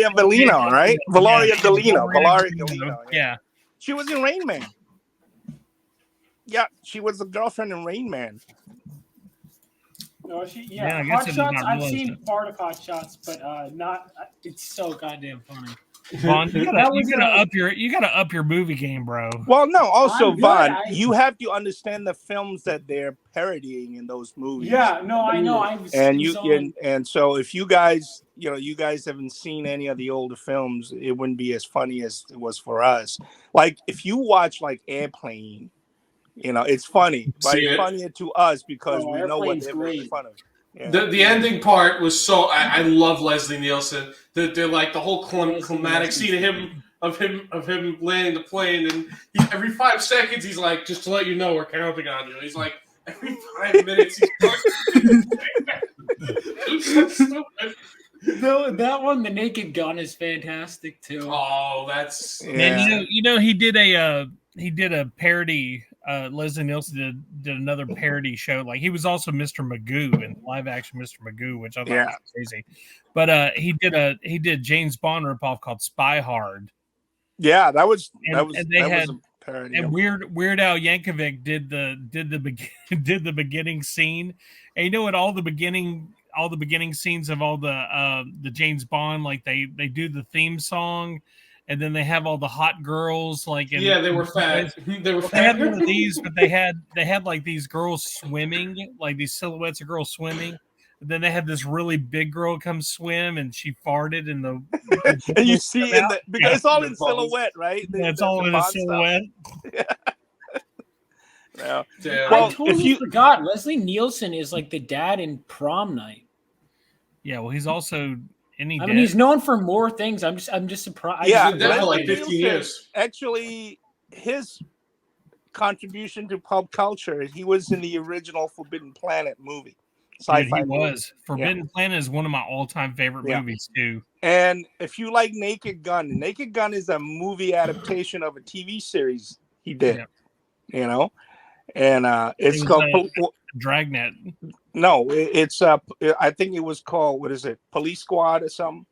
C: Bellino, right? Valeria Bellino.
D: Yeah.
C: She was in Rain Man. Yeah, she was the girlfriend in Rain Man.
E: No, Hot Shots. I've seen part of Hot Shots, but not.
A: It's so goddamn funny.
D: Vaughn, you gotta up your movie game, bro.
C: Well, no. Also, Vaughn, you have to understand the films that they're parodying in those movies.
E: Yeah, no, I know.
C: And so if you guys, you guys haven't seen any of the older films, it wouldn't be as funny as it was for us. Like if you watch like Airplane. It's funny, but it's funnier to us because we know what they're making fun of. Yeah.
B: The ending part was so. I love Leslie Nielsen. They're like the whole climatic scene of him landing the plane, and every 5 seconds he's like, "Just to let you know, we're counting on you." He's like, every 5 minutes he's so stupid.
A: That one, The Naked Gun, is fantastic too.
B: Oh, that's
D: and he did a parody. Leslie Nielsen did another parody show. Like he was also Mr. Magoo in live action Mr. Magoo, which I thought was crazy. But he did James Bond ripoff called Spy Hard.
C: Yeah, that was a parody.
D: And Weird Al Yankovic did the beginning scene. And what all the beginning scenes of all the James Bond, like they do the theme song. And then they have all the hot girls, like
B: they were fat. They
D: had one of these, but they had like these girls swimming, like these silhouettes of girls swimming. And then they had this really big girl come swim, and she farted in the.
C: And you see because it's all in silhouette, right?
D: It's all in a silhouette.
C: Yeah.
A: I totally forgot. Leslie Nielsen is like the dad in Prom Night.
D: Yeah, well, he's also.
A: He's known for more things. I'm just surprised.
B: Yeah, definitely like 15 years.
C: Actually, his contribution to pop culture, he was in the original Forbidden Planet movie.
D: Sci-fi movie. Forbidden Planet is one of my all-time favorite movies too.
C: And if you like Naked Gun is a movie adaptation of a TV series he did. Yeah. And it's called
D: Dragnet.
C: No, it's I think it was called, what is it, Police Squad or something.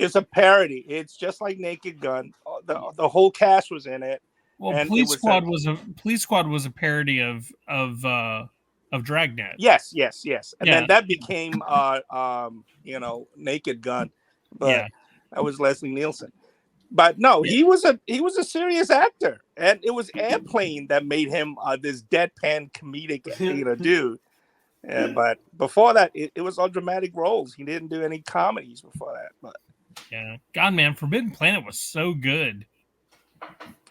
C: It's a parody. It's just like Naked Gun. The whole cast was in it.
D: Well, Police Squad was a parody of Dragnet.
C: Yes. And then that became Naked Gun. But that was Leslie Nielsen. But no, he was a serious actor, and it was Airplane that made him this deadpan comedic dude. Yeah, but before that, it was all dramatic roles. He didn't do any comedies before that. But
D: God, man, Forbidden Planet was so good.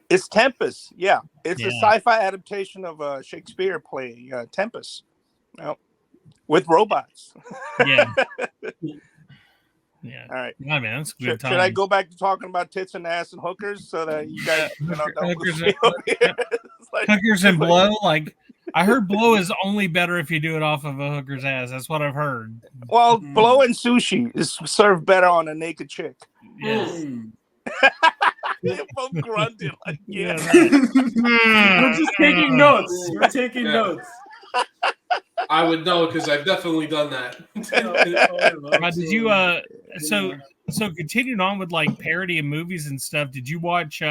C: It's Tempest. Yeah, it's a sci-fi adaptation of a Shakespeare play, Tempest, with robots.
D: Yeah.
C: All right.
D: Yeah, man, that's a good time.
C: Should I go back to talking about tits and ass and hookers so that you guys
D: hookers and blow? Like, I heard blow is only better if you do it off of a hooker's ass. That's what I've heard.
C: Well, blow and sushi is served better on a naked chick.
D: Yes.
C: They both grunted like,
E: We're just taking notes. We're taking notes.
B: I would know because I've definitely done that.
D: Did you so continuing on with like parody of movies and stuff, did you watch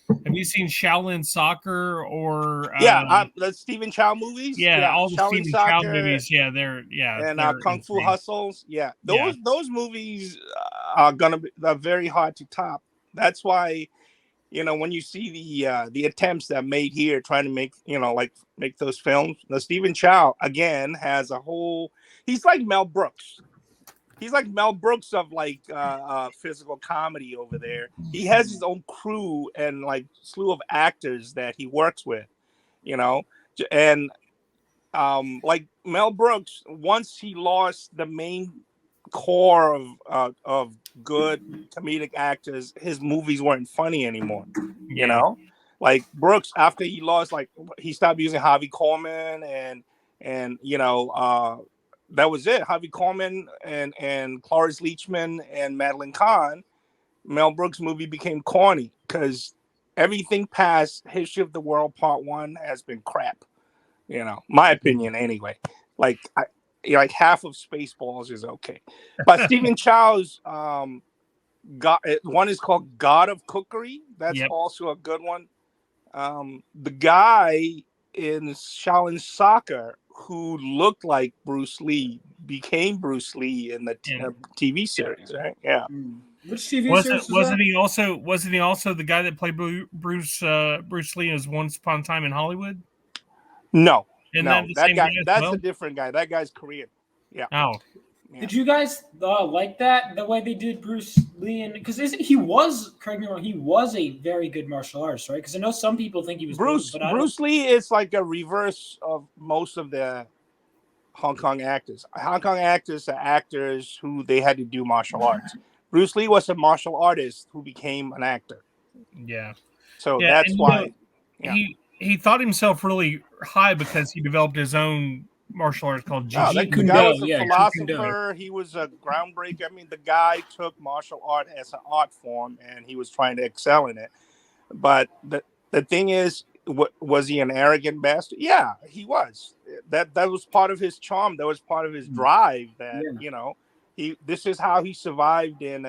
D: Have you seen Shaolin Soccer or
C: the Stephen Chow movies?
D: Yeah, all the
C: Shaolin
D: Stephen Chow
C: Soccer,
D: movies. Yeah,
C: and Kung Fu Hustles. Yeah, those movies are very hard to top. That's why, when you see the attempts that made here trying to make make those films, the Stephen Chow again has a whole. He's like Mel Brooks. He's like Mel Brooks of physical comedy over there. He has his own crew and like slew of actors that he works with, and like Mel Brooks, once he lost the main core of good comedic actors, his movies weren't funny anymore. Like Brooks, after he lost, like he stopped using Harvey Coleman and that was it. Harvey Coleman and Cloris Leachman and Madeline Kahn. Mel Brooks' movie became corny because everything past History of the World Part 1 has been crap. My opinion anyway. Like half of Spaceballs is okay, but Stephen Chow's one is called God of Cookery. That's also a good one. The guy in Shaolin Soccer who looked like Bruce Lee became Bruce Lee in the TV series, right? Yeah.
A: Which TV series
D: wasn't he also the guy that played Bruce Lee as Once Upon a Time in Hollywood?
C: No, that guy. That's a different guy. That guy's Korean. Yeah.
D: Oh.
A: Yeah. Did you guys like that the way they did Bruce Lee? Because he was, correct me wrong, he was a very good martial artist, right? Because I know some people think he was
C: Bruce Lee is like a reverse of most of the Hong Kong actors. Hong Kong actors are actors who they had to do martial arts. Bruce Lee was a martial artist who became an actor.
D: Yeah.
C: So that's why
D: he thought himself really high because he developed his own martial arts called Jiu-Jitsu.
C: The guy was a philosopher. He was a groundbreaker. I mean, the guy took martial art as an art form, and he was trying to excel in it. But the thing is, was he an arrogant bastard? Yeah, he was. That was part of his charm. That was part of his drive. That this is how he survived in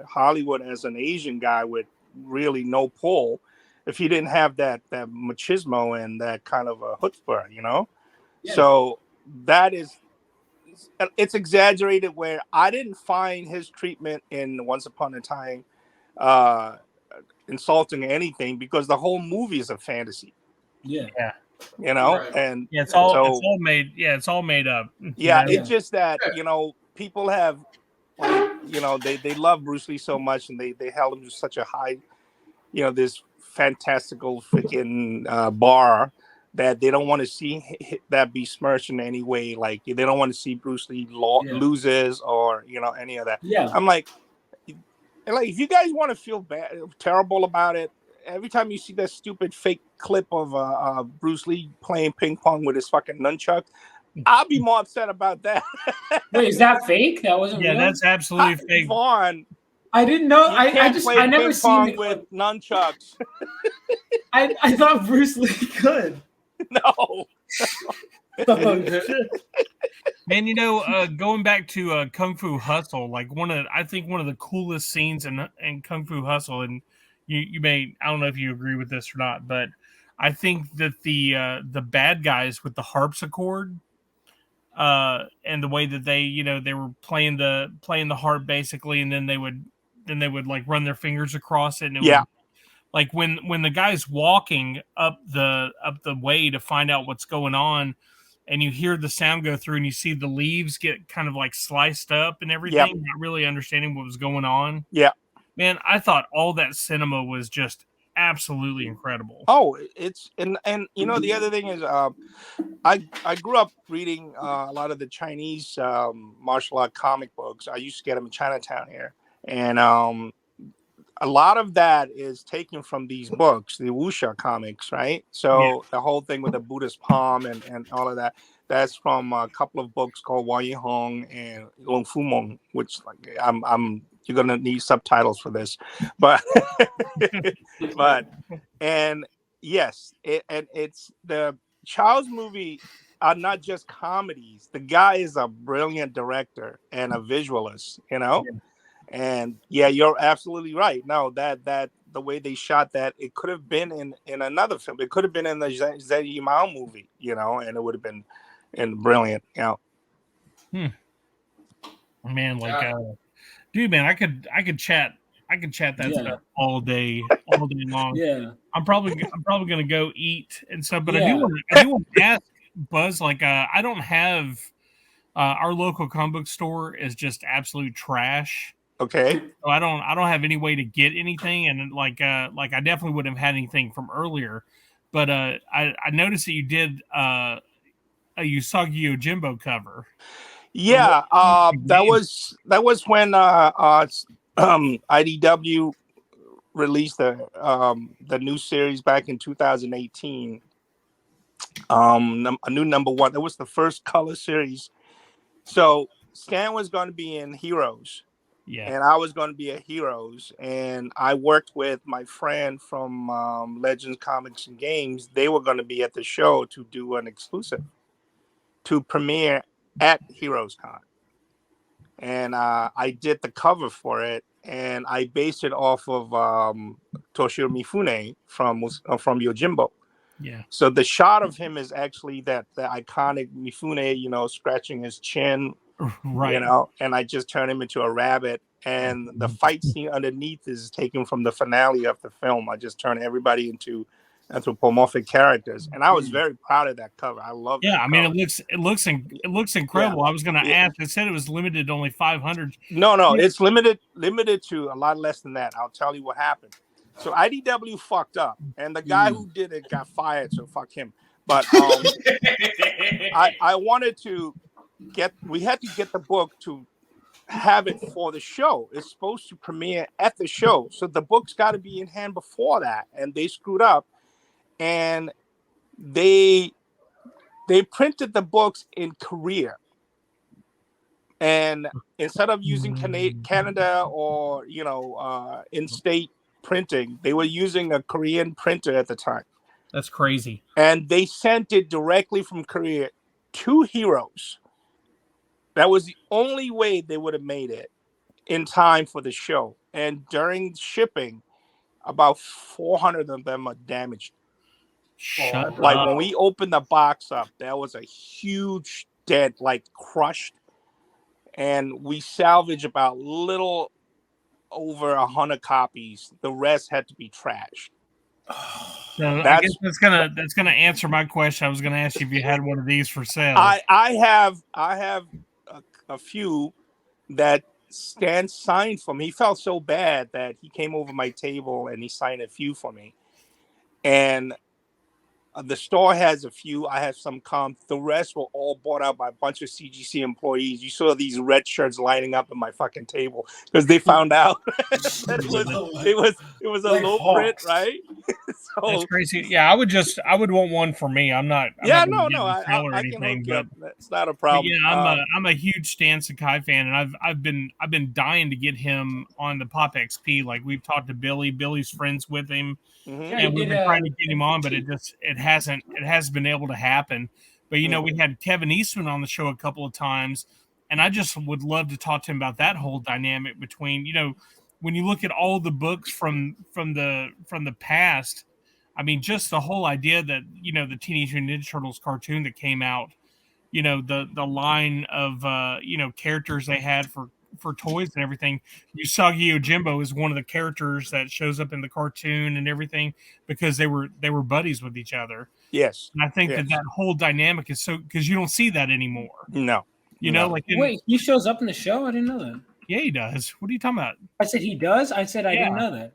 C: Hollywood as an Asian guy with really no pull. If he didn't have that machismo and that kind of a chutzpah, Yeah. So it's exaggerated where I didn't find his treatment in Once Upon a Time insulting anything because the whole movie is a fantasy.
A: Yeah.
C: And
D: it's all made up.
C: It's just that, people have they love Bruce Lee so much and they held him to such a high, this fantastical freaking bar that they don't want to see that besmirched in any way. Like they don't want to see Bruce Lee loses or any of that.
A: Yeah,
C: I'm like if you guys want to feel terrible about it, every time you see that stupid fake clip of Bruce Lee playing ping pong with his fucking nunchuck, I'll be more upset about that.
A: Wait, is that fake? That wasn't real?
D: That's absolutely fake.
C: Vaughn,
A: I didn't know. I never seen it
C: with nunchucks.
A: I thought Bruce Lee could.
C: No.
D: Man, going back to Kung Fu Hustle, like I think one of the coolest scenes in Kung Fu Hustle, and you may, I don't know if you agree with this or not, but I think that the bad guys with the harpsichord, and the way that they were playing the harp basically, and then they would like run their fingers across it, and it would, like when the guy's walking up the way to find out what's going on, and you hear the sound go through, and you see the leaves get kind of like sliced up and everything, not really understanding what was going on.
C: Yeah,
D: man, I thought all that cinema was just absolutely incredible.
C: Oh, it's and the other thing is, I grew up reading a lot of the Chinese martial art comic books. I used to get them in Chinatown here, and a lot of that is taken from these books, the wuxia comics, right? So the whole thing with the Buddhist palm and all of that, that's from a couple of books called Wang Yihong and Long Fu Meng, which you're gonna need subtitles for this, but and yes, it's the Chow's movie are not just comedies. The guy is a brilliant director and a visualist, And you're absolutely right. No, that the way they shot that, it could have been in another film. It could have been in the Zeddy Mao movie, and it would have been brilliant.
D: Man, dude, man, I could chat that stuff all day long.
A: Yeah.
D: I'm probably gonna go eat and stuff, but I do want to ask Buzz, I don't have our local comic book store is just absolute trash.
C: Okay.
D: So I don't have any way to get anything, and I definitely wouldn't have had anything from earlier. But I noticed that you did a Usagi Yojimbo cover.
C: Yeah, that was when IDW released the new series back in 2018. A new number one. It was the first color series. So Stan was going to be in Heroes, and I was going to be at Heroes, and I worked with my friend from Legends Comics and Games. They were going to be at the show to do an exclusive to premiere at Heroes Con. And I did the cover for it, and I based it off of Toshiro Mifune from Yojimbo.
D: Yeah.
C: So the shot of him is actually the iconic Mifune, scratching his chin,
D: right?
C: And I just turned him into a rabbit. And the fight scene underneath is taken from the finale of the film. I just turned everybody into anthropomorphic characters, and I was very proud of that cover. I love it.
D: Yeah, I mean, it looks incredible.
C: Yeah.
D: I was going to ask. It said it was limited to only 500.
C: No, it's limited to a lot less than that. I'll tell you what happened. So IDW fucked up, and the guy who did it got fired. So fuck him. But I wanted to we had to get the book to have it for the show. It's supposed to premiere at the show, so the book's got to be in hand before that, and they screwed up. And they printed the books in Korea, and instead of using Canada or in-state printing, they were using a Korean printer at the time.
D: That's crazy.
C: And they sent it directly from Korea to Heroes. That was the only way they would have made it in time for the show. And during shipping, about 400 of them are damaged.
D: Shut
C: like
D: up.
C: When we opened the box up, there was a huge dent, crushed, and we salvaged about little over 100 copies. The rest had to be trashed.
D: So I guess that's gonna answer my question. I was gonna ask you if you had one of these for sale.
C: I have a few that Stan signed for me. He felt so bad that he came over my table and he signed a few for me. And the store has a few. I have some comp. The rest were all bought out by a bunch of CGC employees. You saw these red shirts lining up at my fucking table because they found out that it was a low print, right?
D: So, that's crazy. Yeah, I would want one for me. I'm not.
C: I can hook you up. That's not a problem.
D: Yeah, I'm a huge Stan Sakai fan, and I've been dying to get him on the Pop XP. Like we've talked to Billy. Billy's friends with him.
C: Mm-hmm.
D: And we've been trying to get him on, but it hasn't been able to happen. But we had Kevin Eastman on the show a couple of times, and I just would love to talk to him about that whole dynamic between, when you look at all the books from the past. I mean, just the whole idea that the Teenage Mutant Ninja Turtles cartoon that came out, the line of characters they had for toys and everything. Usagi Yojimbo is one of the characters that shows up in the cartoon and everything because they were buddies with each other.
C: Yes.
D: And I think that whole dynamic is so, because you don't see that anymore.
C: No.
A: Wait, he shows up in the show? I didn't know that.
D: Yeah, he does. What are you talking about?
A: I said he does? I said I didn't know that.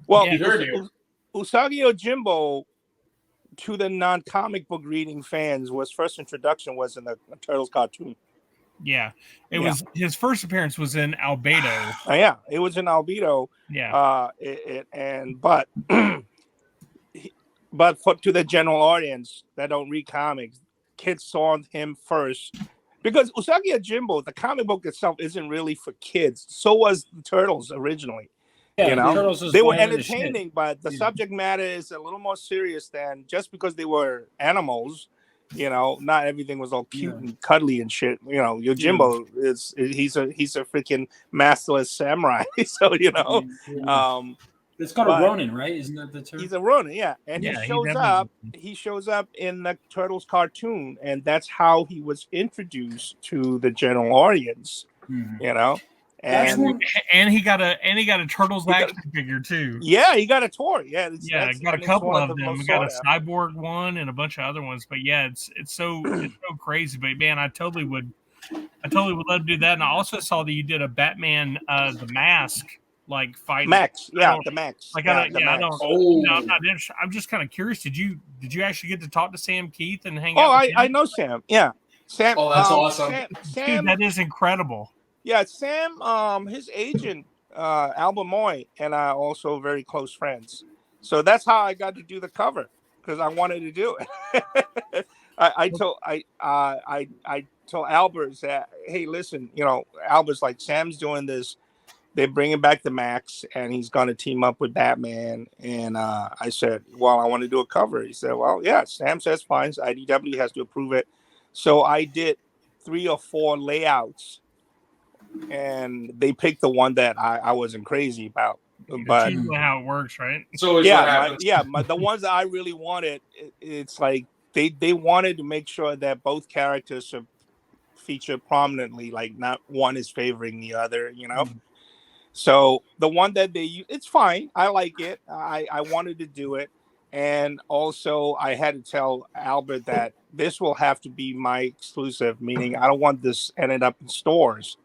C: Well, Usagi Yojimbo, to the non-comic book reading fans, first introduction was in the Turtles cartoon.
D: Yeah, it was his first appearance was in Albedo.
C: Yeah, it was in Albedo.
D: Yeah,
C: but to the general audience that don't read comics, kids saw him first because Usagi Yojimbo, the comic book itself, isn't really for kids. So was the Turtles originally.
A: Yeah, Turtles
C: they were entertaining, but the subject matter is a little more serious than just because they were animals. Not everything was all cute and cuddly and shit. Yojimbo he's a freaking masterless samurai. So
A: It's called a Ronin, right? Isn't that the term?
C: He's a Ronin, yeah. And he shows up. He shows up in the Turtles cartoon, and that's how he was introduced to the general audience. You know,
D: and he got a Turtles action figure too.
C: Yeah, he got a toy. Yeah,
D: got a couple of them. We got a Cyborg one and a bunch of other ones. But yeah, it's so crazy. But man, I totally would love to do that. And I also saw that you did a Batman the Mask like fight.
C: Max, yeah, the Max.
D: Like I don't. I'm not interested. I'm just kind of curious. Did you actually get to talk to Sam Keith and hang out?
C: Oh, I know Sam. Yeah, Sam.
B: Oh, that's awesome.
C: Sam,
D: dude, that is incredible.
C: Yeah, Sam. His agent, Albert Moy, and I are also very close friends. So that's how I got to do the cover because I wanted to do it. I told Albert that, hey, listen, Albert's like, Sam's doing this. They're bringing back the Max, and he's going to team up with Batman. And I said, well, I want to do a cover. He said, well, yeah, Sam says fine. So IDW has to approve it. So I did 3 or 4 layouts, and they picked the one that I wasn't crazy about. But
D: you know how it works, right?
B: So
C: the ones that I really wanted, it's like they wanted to make sure that both characters are featured prominently, like not one is favoring the other, So the one that they use, it's fine. I like it. I wanted to do it. And also I had to tell Albert that this will have to be my exclusive, meaning I don't want this ended up in stores,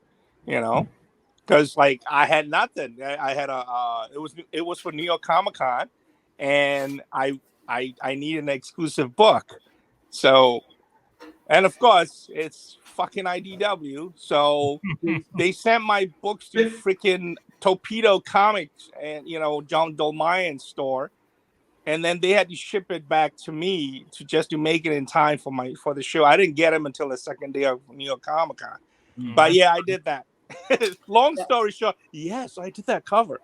C: because like I had nothing. I had it was for New York Comic Con, and I needed an exclusive book. So, and of course it's fucking IDW. So they sent my books to freaking Torpedo Comics and John Dolmayan's store, and then they had to ship it back to me to make it in time for the show. I didn't get them until the second day of New York Comic Con. But yeah, I did that. Long story short, yes, I did that cover.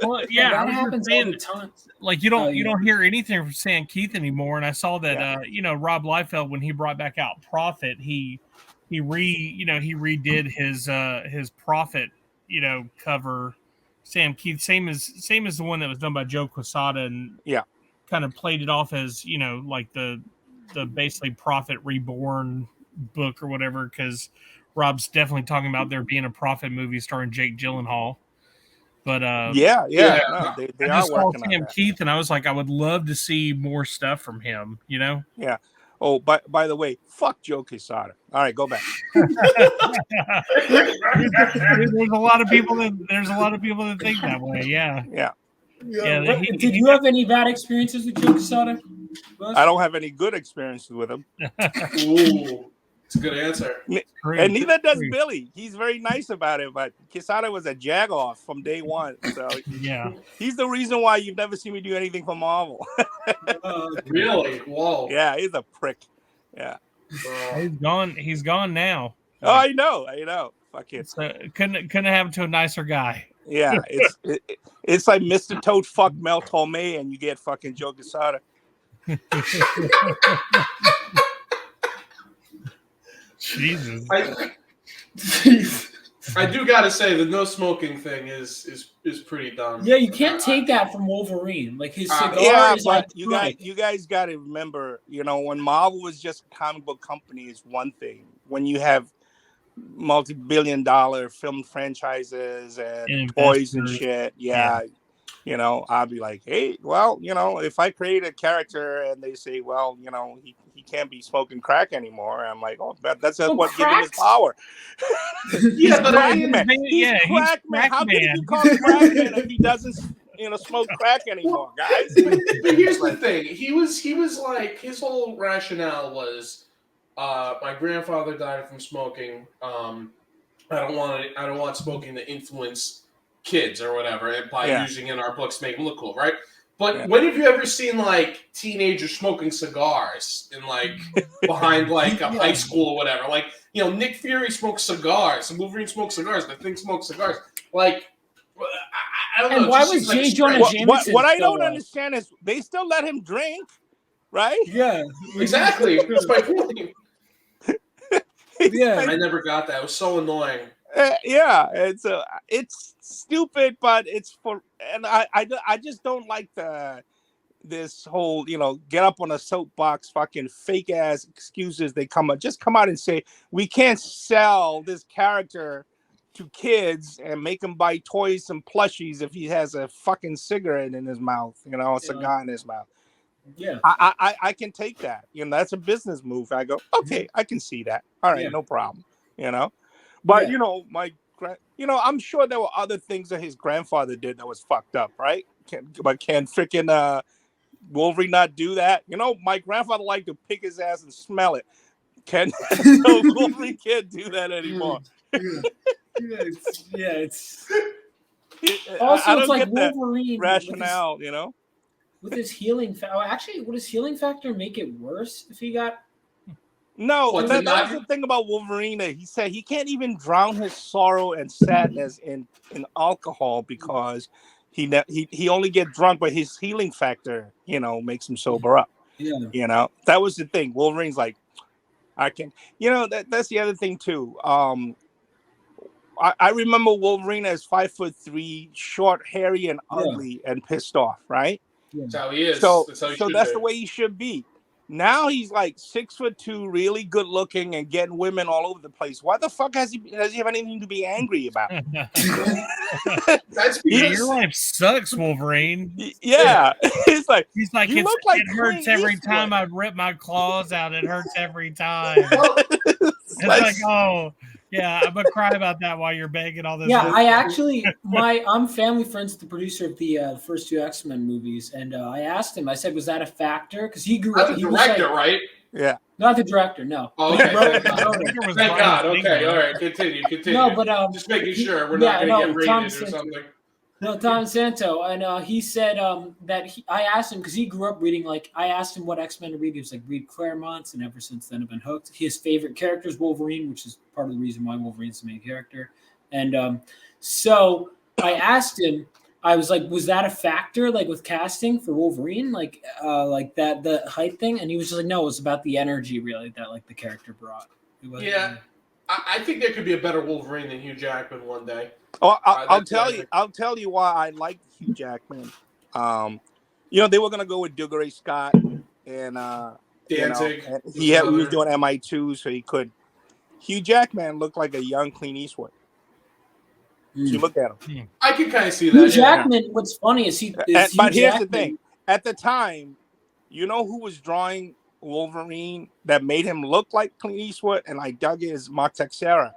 D: Well, yeah, that happens all the time. Like you don't hear anything from Sam Keith anymore. And I saw that Rob Liefeld, when he brought back out Prophet, he redid his Prophet cover. Sam Keith, same as the one that was done by Joe Quesada, and kind of played it off as like the basically Prophet Reborn book or whatever, because Rob's definitely talking about there being a Prophet movie starring Jake Gyllenhaal. But
C: no,
D: they
C: I
D: just saw Sam Keith, and I was like, I would love to see more stuff from him.
C: Yeah. Oh, by the way, fuck Joe Quesada. All right, go back.
D: There's a lot of people that think that way. Yeah.
A: Did you have any bad experiences with Joe Quesada?
C: I don't have any good experiences with him.
B: Ooh. It's a good answer.
C: And neither does Billy. He's very nice about it, but Quesada was a jagoff from day one. So
D: yeah,
C: he's the reason why you've never seen me do anything for Marvel.
B: Really? Whoa.
C: Yeah, he's a prick. Yeah.
D: He's gone now.
C: Oh, I know. Fuck it.
D: Couldn't have happened to a nicer guy.
C: Yeah, it's like Mr. Toad fuck Mel Torme, and you get fucking Joe Quesada.
D: Jesus.
B: I do gotta say the no smoking thing is pretty dumb.
A: Yeah, you can't take that from Wolverine. Like his cigar is
C: but you guys got to remember, when Marvel was just a comic book company is one thing. When you have multi-billion-dollar film franchises and toys and shit, I'll be like, hey, well, if I create a character and they say, well, he can't be smoking crack anymore, I'm like, oh, that's what gives him his power. He's crack man. He's crack man. How can you call him crack man if he doesn't, smoke crack anymore, guys?
B: But here's the thing: he was like, his whole rationale was, my grandfather died from smoking. I don't want smoking to influence kids or whatever, and by using in our books to make them look cool, right? But when have you ever seen like teenagers smoking cigars in like behind like a high school or whatever? Like, Nick Fury smokes cigars, and Wolverine smokes cigars, the Thing smokes cigars. Like, I don't know.
A: And why was J. Jonah Jameson?
C: What I don't understand is they still let him drink, right?
A: Yeah,
B: exactly. That's my point.
A: Yeah,
B: I never got that. It was so annoying.
C: Yeah, it's stupid, but it's for, and I just don't like this whole, get up on a soapbox, fucking fake ass excuses. They come out and say we can't sell this character to kids and make them buy toys and plushies if he has a fucking cigarette in his mouth, a cigar in his mouth.
A: Yeah,
C: I can take that. That's a business move. I go, okay, I can see that. All right, no problem. But I'm sure there were other things that his grandfather did that was fucked up, right? Can freaking Wolverine not do that? My grandfather liked to pick his ass and smell it. So Wolverine can't do that anymore.
A: It's also it's like Wolverine
C: rationale,
A: with his healing factor. Actually, would his healing factor make it worse if he got?
C: No, that was the thing about Wolverine. He said he can't even drown his sorrow and sadness in alcohol because he only get drunk, but his healing factor, makes him sober up.
A: Yeah.
C: That was the thing. Wolverine's like, I can, that's the other thing too. I remember Wolverine as 5'3", short, hairy, and ugly, and pissed off, right?
B: That's how he is.
C: So that's the way he should be. Now he's like 6'2", really good looking, and getting women all over the place. Why the fuck does he have anything to be angry about?
B: That's because
D: your life sucks, Wolverine.
C: Yeah, he's like
D: you look like it hurts every time I rip my claws out. It hurts every time. It's like, oh. Yeah, I'm gonna cry about that while you're begging all this.
A: Yeah, I actually, I'm family friends with the producer of the first two X-Men movies, and I asked him. I said, "Was that a factor?" Because he grew up.
B: The director, right?
C: Yeah.
A: Not the director, no.
B: Oh, okay. Thank God. Okay, all right. Continue.
A: No, but
B: just making sure we're not going to get raided or something.
A: No, Tom Santo, and he said that I asked him because he grew up reading. I asked him what X-Men to read. He was like, read Claremont's, and ever since then I've been hooked. His favorite character is Wolverine, which is part of the reason why Wolverine's the main character. And so I asked him. I was like, was that a factor, with casting for Wolverine, that the height thing? And he was just like, no, it was about the energy, really, that the character brought.
B: Yeah, I think there could be a better Wolverine than Hugh Jackman one day.
C: Oh, I'll tell you why I like Hugh Jackman. They were gonna go with Dougray Scott and
B: Danzig.
C: He was doing MI2, so he could. Hugh Jackman looked like a young Clint Eastwood. You look at him.
B: I can kind of see that.
A: Hugh Jackman. What's funny is
C: but here's the thing: at the time, who was drawing Wolverine that made him look like Clint Eastwood, and I dug it, is Mark Texeira.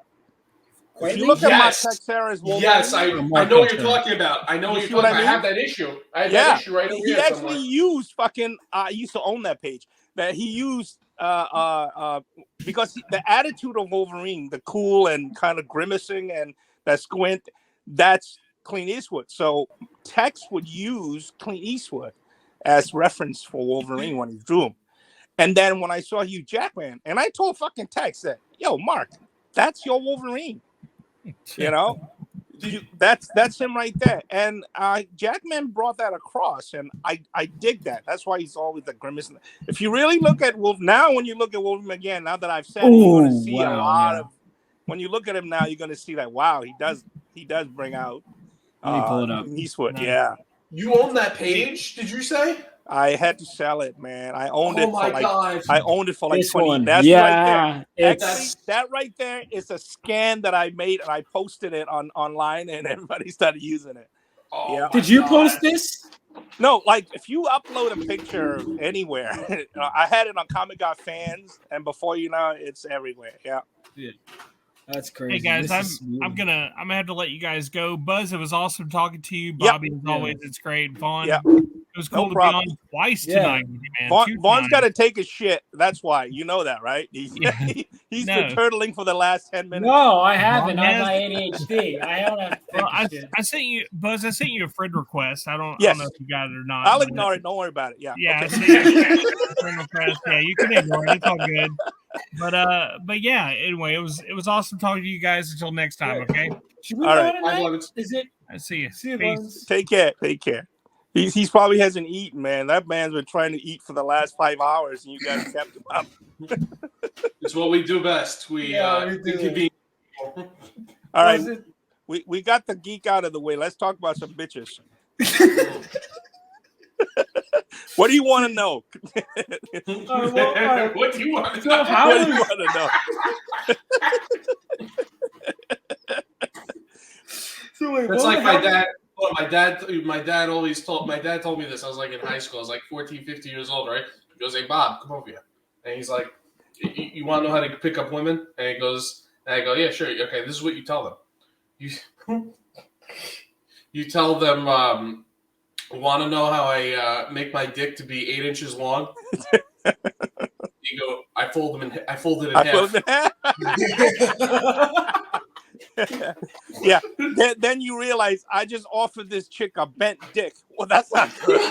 C: If you look at Mark Texeira's Wolverine,
B: yes, I know what you're talking about. I know what you're talking about. I have that issue. I have that issue right over here.
C: He actually used fucking. I used to own that page. That he used because the attitude of Wolverine, the cool and kind of grimacing and that squint, that's Clint Eastwood. So Tex would use Clint Eastwood as reference for Wolverine when he drew him. And then when I saw Hugh Jackman, and I told fucking Tex that, yo, Mark, that's your Wolverine. That's him right there. And Jackman brought that across, and I dig that. That's why he's always the grimace. If you really look at now, when you look at Wolverine again, now that I've said it, you're going to see a lot of. When you look at him now, you're going to see that, wow, he does bring out
A: Let me pull it up.
C: Eastwood. Yeah.
B: You own that page? Did you say?
C: I had to sell it, man. I owned it for
B: God.
C: I owned it for like
A: this
C: 20.
A: One.
C: That's right there.
A: Actually,
C: that right there is a scan that I made, and I posted it online, and everybody started using it.
B: Oh, yeah.
A: Did you post this?
C: No, if you upload a picture anywhere, I had it on Comic God Fans, and before you know, it's everywhere. Yeah.
A: That's crazy.
D: Hey guys, I'm gonna have to let you guys go. Buzz, it was awesome talking to you. Bobby, as always, it's great. Vaughn, it was cool to be on twice tonight, man.
C: Vaughn's got to take a shit. That's why. You know that, right? He's been turtling for the last 10 minutes.
A: No, I haven't. I have my ADHD. I don't have to take shit.
C: I
D: sent you, Buzz. I sent you a friend request. I don't know if you got it or not.
C: I'll ignore it. Don't worry about it. Yeah.
D: Okay. Friend request. Yeah, you can ignore it. It's all good. But yeah. Anyway, it was awesome talking to you guys. Until next time. Okay.
A: All right. Is it?
D: I see you.
A: See you, Peace.
C: Take care. He's probably hasn't eaten, man. That man's been trying to eat for the last 5 hours, and you guys kept him up.
B: It's what we do best. We convene.
C: All right. We got the geek out of the way. Let's talk about some bitches. What do you want to know?
B: What do you want to know?
C: What do you want to know?
B: It's like my dad. Well, my dad always told. My dad told me this. I was like in high school. I was like 14, 15 years old, right? He goes, "Hey, Bob, come over here." And he's like, "You want to know how to pick up women?" And he goes, and I go, "Yeah, sure. Okay, this is what you tell them. You tell them, want to know how I make my dick to be 8 inches long?" You go, I fold it in half.
C: Yeah. Then you realize I just offered this chick a bent dick. Well, that's not good.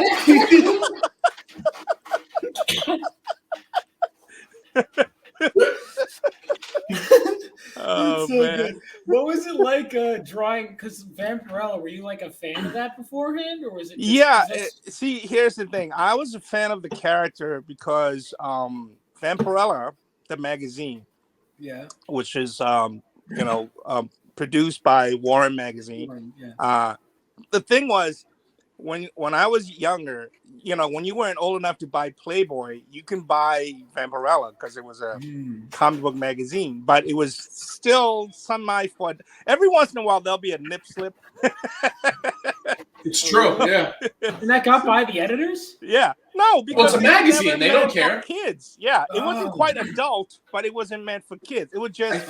A: Oh, so man. Good. What was it like drawing? Because Vampirella, were you like a fan of that beforehand, or was it?
C: See, here's the thing. I was a fan of the character because Vampirella, the magazine, which is produced by Warren Magazine. The thing was, when I was younger, when you weren't old enough to buy Playboy, you can buy Vampirella because it was a comic book magazine, but it was still semi-fun. Every once in a while, there'll be a nip slip.
B: It's true, yeah.
A: And that got by the editors?
C: Yeah. No, because
B: it's a magazine. They don't care.
C: Kids. Yeah. It wasn't quite adult, but it wasn't meant for kids. It was just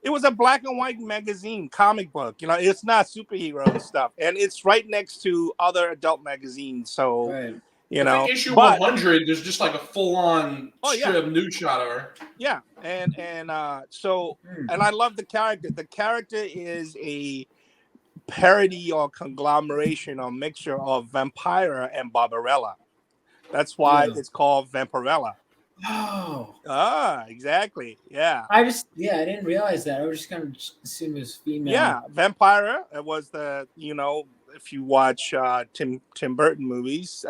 C: it was a black and white magazine, comic book. It's not superhero stuff. And it's right next to other adult magazines. So,
B: I think issue 100, there's just like a full-on strip nude shot of her.
C: Yeah. And I love the character. The character is a parody or conglomeration or mixture of Vampira and Barbarella. That's why it's called Vampirella.
A: Oh.
C: Exactly. Yeah.
A: I didn't realize that. I was just kind of assume it was female.
C: Yeah, Vampira. It was if you watch Tim Burton movies,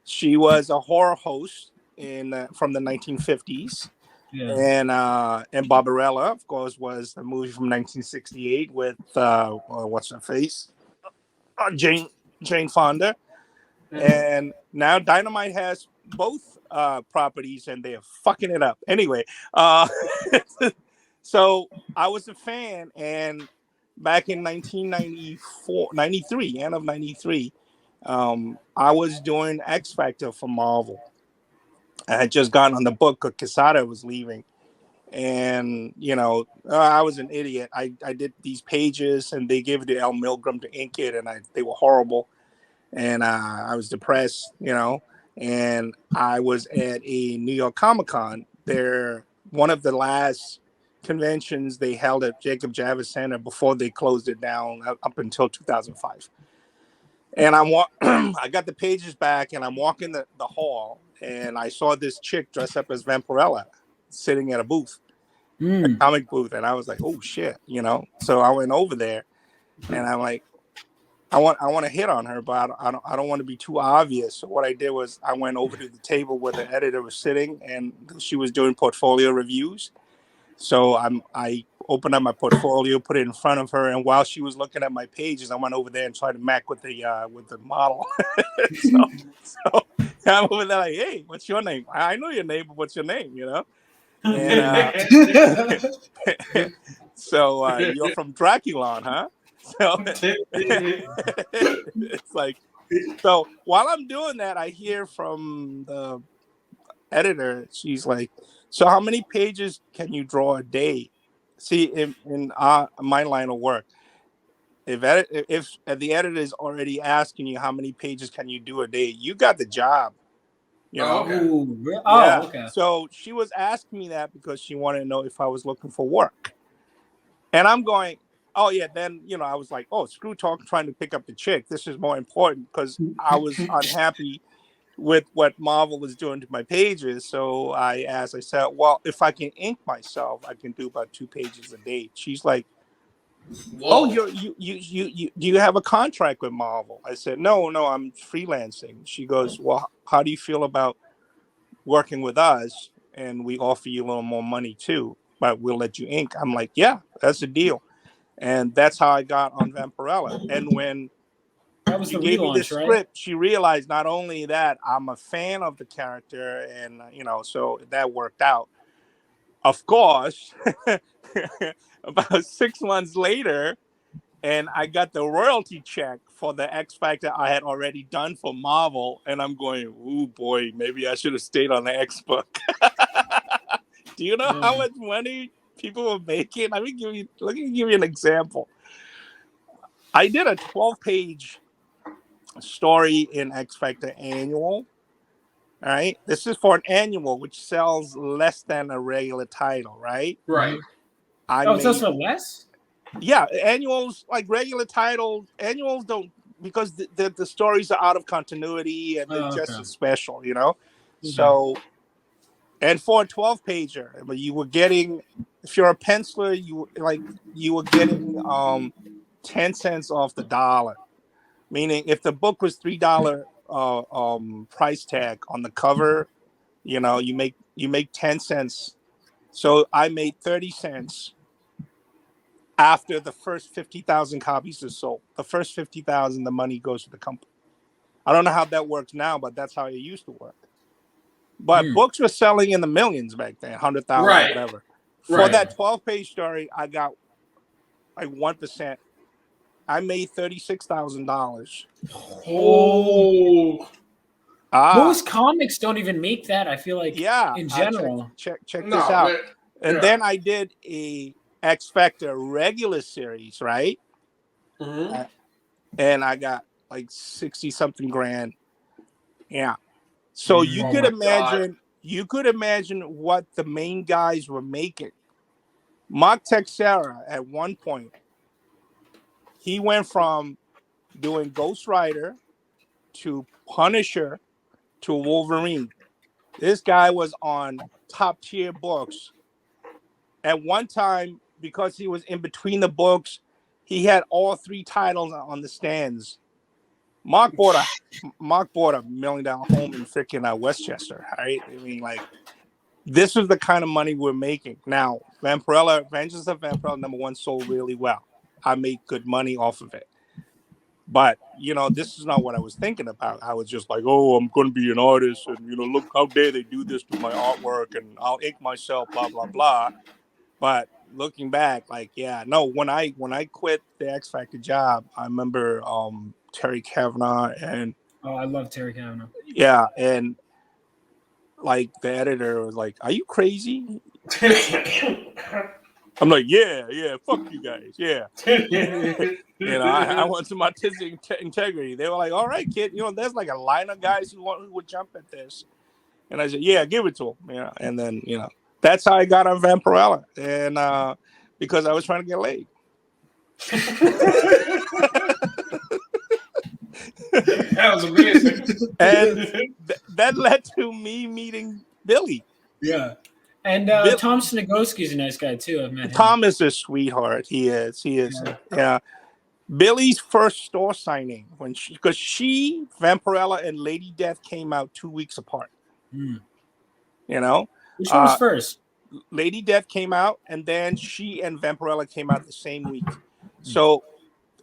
C: she was a horror host from the 1950s. Yeah. And Barbarella, of course, was a movie from 1968 with what's her face? Jane Fonda. And now Dynamite has both properties and they're fucking it up. Anyway, so I was a fan, and back in 1993, end of 93, I was doing X Factor for Marvel. I had just gotten on the book because Quesada was leaving. And, I was an idiot. I did these pages and they gave it to Al Milgram to ink it, and they were horrible. And I was depressed, and I was at a New York Comic-Con. One of the last conventions they held at Jacob Javits Center before they closed it down up until 2005. And I got the pages back, and I'm walking the hall, and I saw this chick dressed up as Vampirella sitting at a booth, a comic booth, and I was like, oh shit, So I went over there, and I'm like, I want to hit on her, but I don't want to be too obvious. So what I did was I went over to the table where the editor was sitting, and she was doing portfolio reviews. So I opened up my portfolio, put it in front of her, and while she was looking at my pages, I went over there and tried to mac with the model. so I'm over there like, hey, what's your name? I know your name, but what's your name? And so you're from Draculon, huh? So it's like, so while I'm doing that, I hear from the editor. She's like, so how many pages can you draw a day? See, in my line of work, if the editor is already asking you how many pages can you do a day, you got the job.
A: Okay.
C: So she was asking me that because she wanted to know if I was looking for work, and I'm going, oh yeah. Then I was like, oh, screw talk, trying to pick up the chick. This is more important because I was unhappy with what Marvel was doing to my pages. So I said, well, if I can ink myself, I can do about 2 pages a day. She's like, whoa. Oh, you do you have a contract with Marvel? I said, no, I'm freelancing. She goes, well, how do you feel about working with us? And we offer you a little more money too, but we'll let you ink. I'm like, yeah, that's a deal. And that's how I got on Vampirella. And when
A: that was
C: she
A: the
C: gave me the
A: relaunch,
C: script, she realized not only that I'm a fan of the character, and so that worked out. Of course, about 6 months later, and I got the royalty check for the X Factor I had already done for Marvel, and I'm going, "Ooh boy, maybe I should have stayed on the X book." Do you know how much money people were making? Let me give you an example. I did a 12-page story in X Factor Annual. All right, this is for an annual, which sells less than a regular title, right?
B: Right.
A: It sells for less.
C: Yeah, annuals, like regular titles, annuals don't, because the stories are out of continuity and they're just as special, Okay. So, and for a 12-pager, you were getting, if you're a penciler, you were getting 10 cents off the dollar. Meaning, if the book was $3 price tag on the cover, you make 10 cents. So I made 30 cents after the first 50,000 copies are sold. The first 50,000, the money goes to the company. I don't know how that works now, but that's how it used to work. But books were selling in the millions back then, 100,000, whatever. For that 12-page story, I got like 1%. I made $36,000.
B: Oh.
A: Most comics don't even make that. I feel like, in general.
C: Check this out. And then I did a X Factor regular series, right?
B: Mm-hmm.
C: And I got like 60-something grand. Yeah. So you could imagine what the main guys were making. Mark Texeira, at one point, he went from doing Ghost Rider to Punisher to Wolverine. This guy was on top tier books. At one time, because he was in between the books, he had all 3 titles on the stands. Mark bought a $1 million home in freaking Westchester, right? I mean, like, this is the kind of money we're making. Now, Vampirella, Vengeance of Vampirella #1 sold really well. I made good money off of it. But, this is not what I was thinking about. I was just like, oh, I'm going to be an artist. And, look, how dare they do this to my artwork. And I'll ink myself, blah, blah, blah. But looking back, when I quit the X Factor job, I remember Terry Kavanagh and
A: I love Terry Kavanagh.
C: Yeah, and like the editor was like, "Are you crazy?" I'm like, "Yeah, fuck you guys, yeah." I want some artistic integrity. They were like, "All right, kid, there's like a line of guys who would jump at this," and I said, "Yeah, give it to them," and then that's how I got on Vampirella, and because I was trying to get laid.
B: That was amazing.
C: And that led to me meeting Billy.
A: Yeah. And Tom Snigoski is a nice guy too. I've met him.
C: Tom is a sweetheart. He is. Yeah. Billy's first store signing because Vampirella and Lady Death came out 2 weeks apart.
A: Which one was first?
C: Lady Death came out, and then she and Vampirella came out the same week. So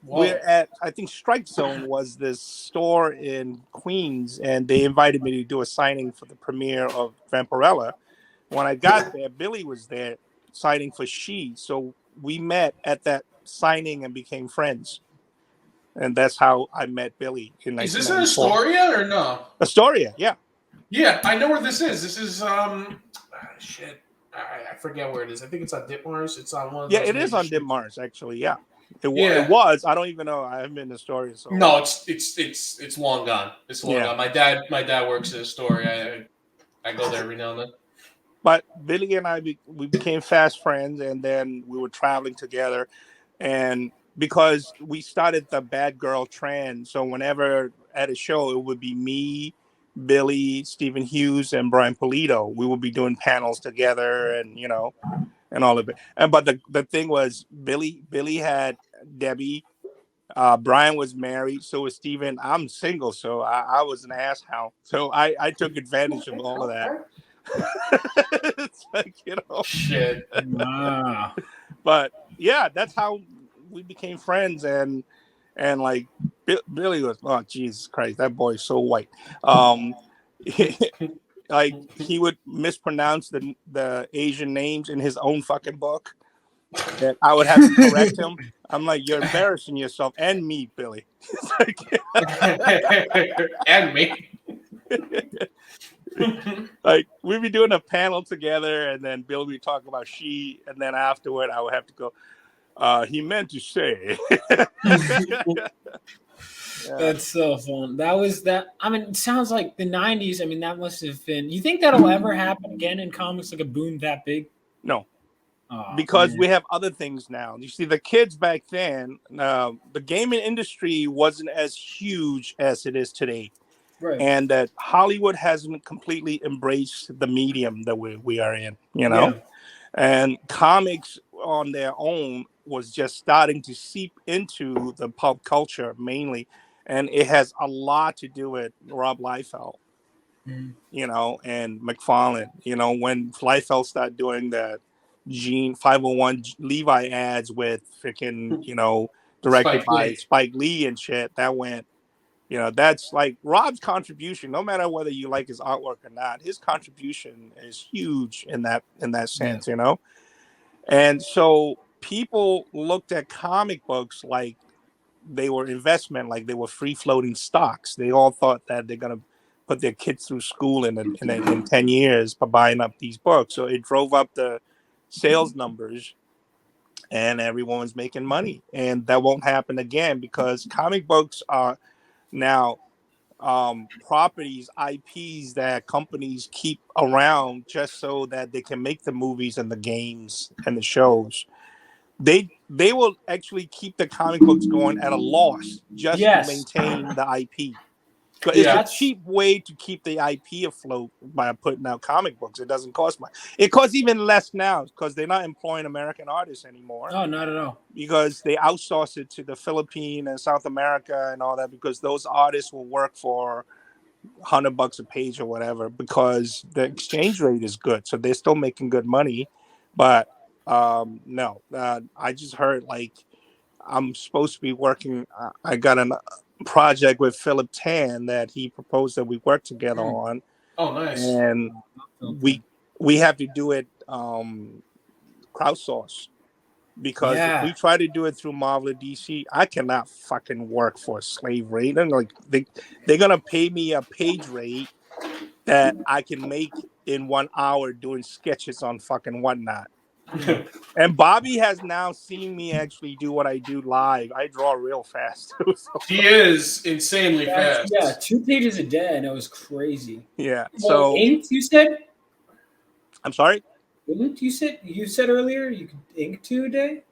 C: we're at, I think Strike Zone was this store in Queens, and they invited me to do a signing for the premiere of Vampirella. When I got there, Billy was there signing for She. So we met at that signing and became friends. And that's how I met Billy in 1994. Is this in
B: Astoria or no?
C: Astoria, yeah.
B: Yeah, I know where this is. This is shit. I forget where it is. I think it's on Ditmars. It's on one of those.
C: Yeah, it is on Ditmars, actually, yeah. It was. I don't even know. I haven't been to Astoria. So.
B: No, it's long gone. It's long gone. My dad works at Astoria. I go there every now and then.
C: But Billy and I, we became fast friends, and then we were traveling together. And because we started the Bad Girl trend, so whenever at a show, it would be me, Billy, Stephen Hughes, and Brian Pulido. We would be doing panels together, and and all of it. But the thing was, Billy had Debbie. Brian was married, so was Stephen. I'm single, so I was an asshound. So I took advantage of all of that. It's like,
B: Shit.
A: Wow.
C: But yeah, that's how we became friends, and like Billy was, oh Jesus Christ, that boy is so white. Like he would mispronounce the Asian names in his own fucking book, and I would have to correct him. I'm like, you're embarrassing yourself and me, Billy.
B: And me.
C: Like we'd be doing a panel together, and then Bill would be talking about she, and then afterward I would have to go, he meant to say.
A: Yeah. That's so fun. That was that. I mean, it sounds like the 90s. I mean, that must have been. You think that'll ever happen again in comics, like a boom that big?
C: No. Because we have other things now. You see, the kids back then, the gaming industry wasn't as huge as it is today.
A: Right.
C: And that Hollywood hasn't completely embraced the medium that we are in, you know? Yeah. And comics on their own was just starting to seep into the pop culture mainly. And it has a lot to do with Rob Liefeld, you know, and McFarlane. You know, when Liefeld started doing the Gene 501 Levi ads with freaking, you know, directed by Spike Lee and shit, that went, you know, that's like Rob's contribution. No matter whether you like his artwork or not, his contribution is huge in that sense, you know. And so people looked at comic books like they were investment, like they were free floating stocks. They all thought that they're gonna put their kids through school in 10 years by buying up these books. So it drove up the sales numbers, and everyone was making money. And that won't happen again because comic books are now properties, IPs that companies keep around just so that they can make the movies and the games and the shows. They will actually keep the comic books going at a loss just to maintain the IP. But it's a cheap way to keep the IP afloat by putting out comic books. It doesn't cost much. It costs even less now because they're not employing American artists anymore.
A: Oh, not at all.
C: Because they outsource it to the Philippines and South America and all that, because those artists will work for $100 a page or whatever, because the exchange rate is good. So they're still making good money. But no, I just heard like I'm supposed to be working. I got a project with Philip Tan that he proposed that we work together on.
B: Oh, nice.
C: And we have to do it crowdsource. Because if we try to do it through Marvel or DC, I cannot fucking work for a slave rate. And like they're gonna pay me a page rate that I can make in 1 hour doing sketches on fucking whatnot. And Bobby has now seen me actually do what I do live. I draw real fast.
B: He is insanely fast.
A: Yeah, 2 pages a day, and it was crazy.
C: Yeah.
A: Well, inked, you said?
C: I'm sorry?
A: You said earlier you could ink 2 a day?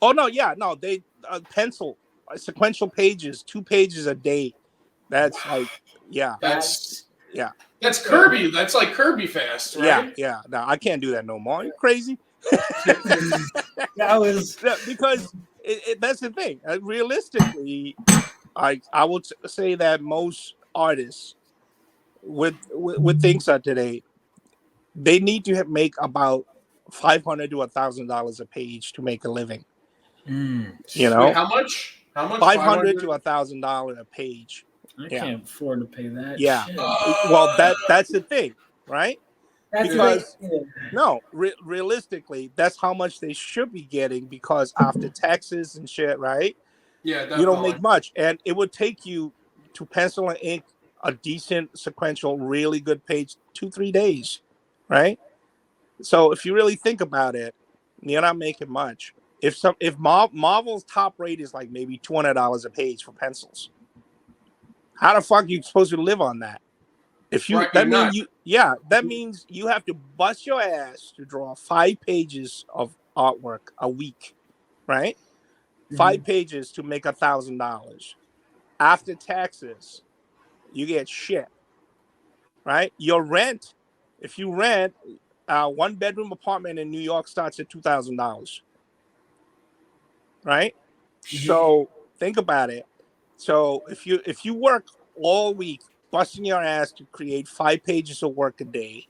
C: Oh no, yeah, no, they pencil sequential pages, 2 pages a day. That's like, yeah.
B: That's Kirby. That's like Kirby fast, right?
C: Yeah. No, I can't do that no more. Are you crazy?
A: That was
C: because that's the thing. Realistically, I would say that most artists with things are today, they need to make about $500 to $1,000 a page to make a living. You know,
B: wait, how much?
C: $500 to $1,000 a page.
A: I can't afford to pay that.
C: Yeah. Well, that's the thing, right? Because realistically, that's how much they should be getting, because after taxes and shit, right?
B: Yeah, definitely.
C: You don't make much, and it would take you to pencil and ink a decent sequential, really good page 2-3 days, right? So if you really think about it, you're not making much. If Marvel's top rate is like maybe $200 a page for pencils, how the fuck are you supposed to live on that? If you that means you have to bust your ass to draw 5 pages of artwork a week, right? 5 pages to make $1,000. After taxes, you get shit, right? Your rent, if you rent a 1-bedroom apartment in New York, starts at $2,000, right? So think about it. So if you work all week, busting your ass to create 5 pages of work a day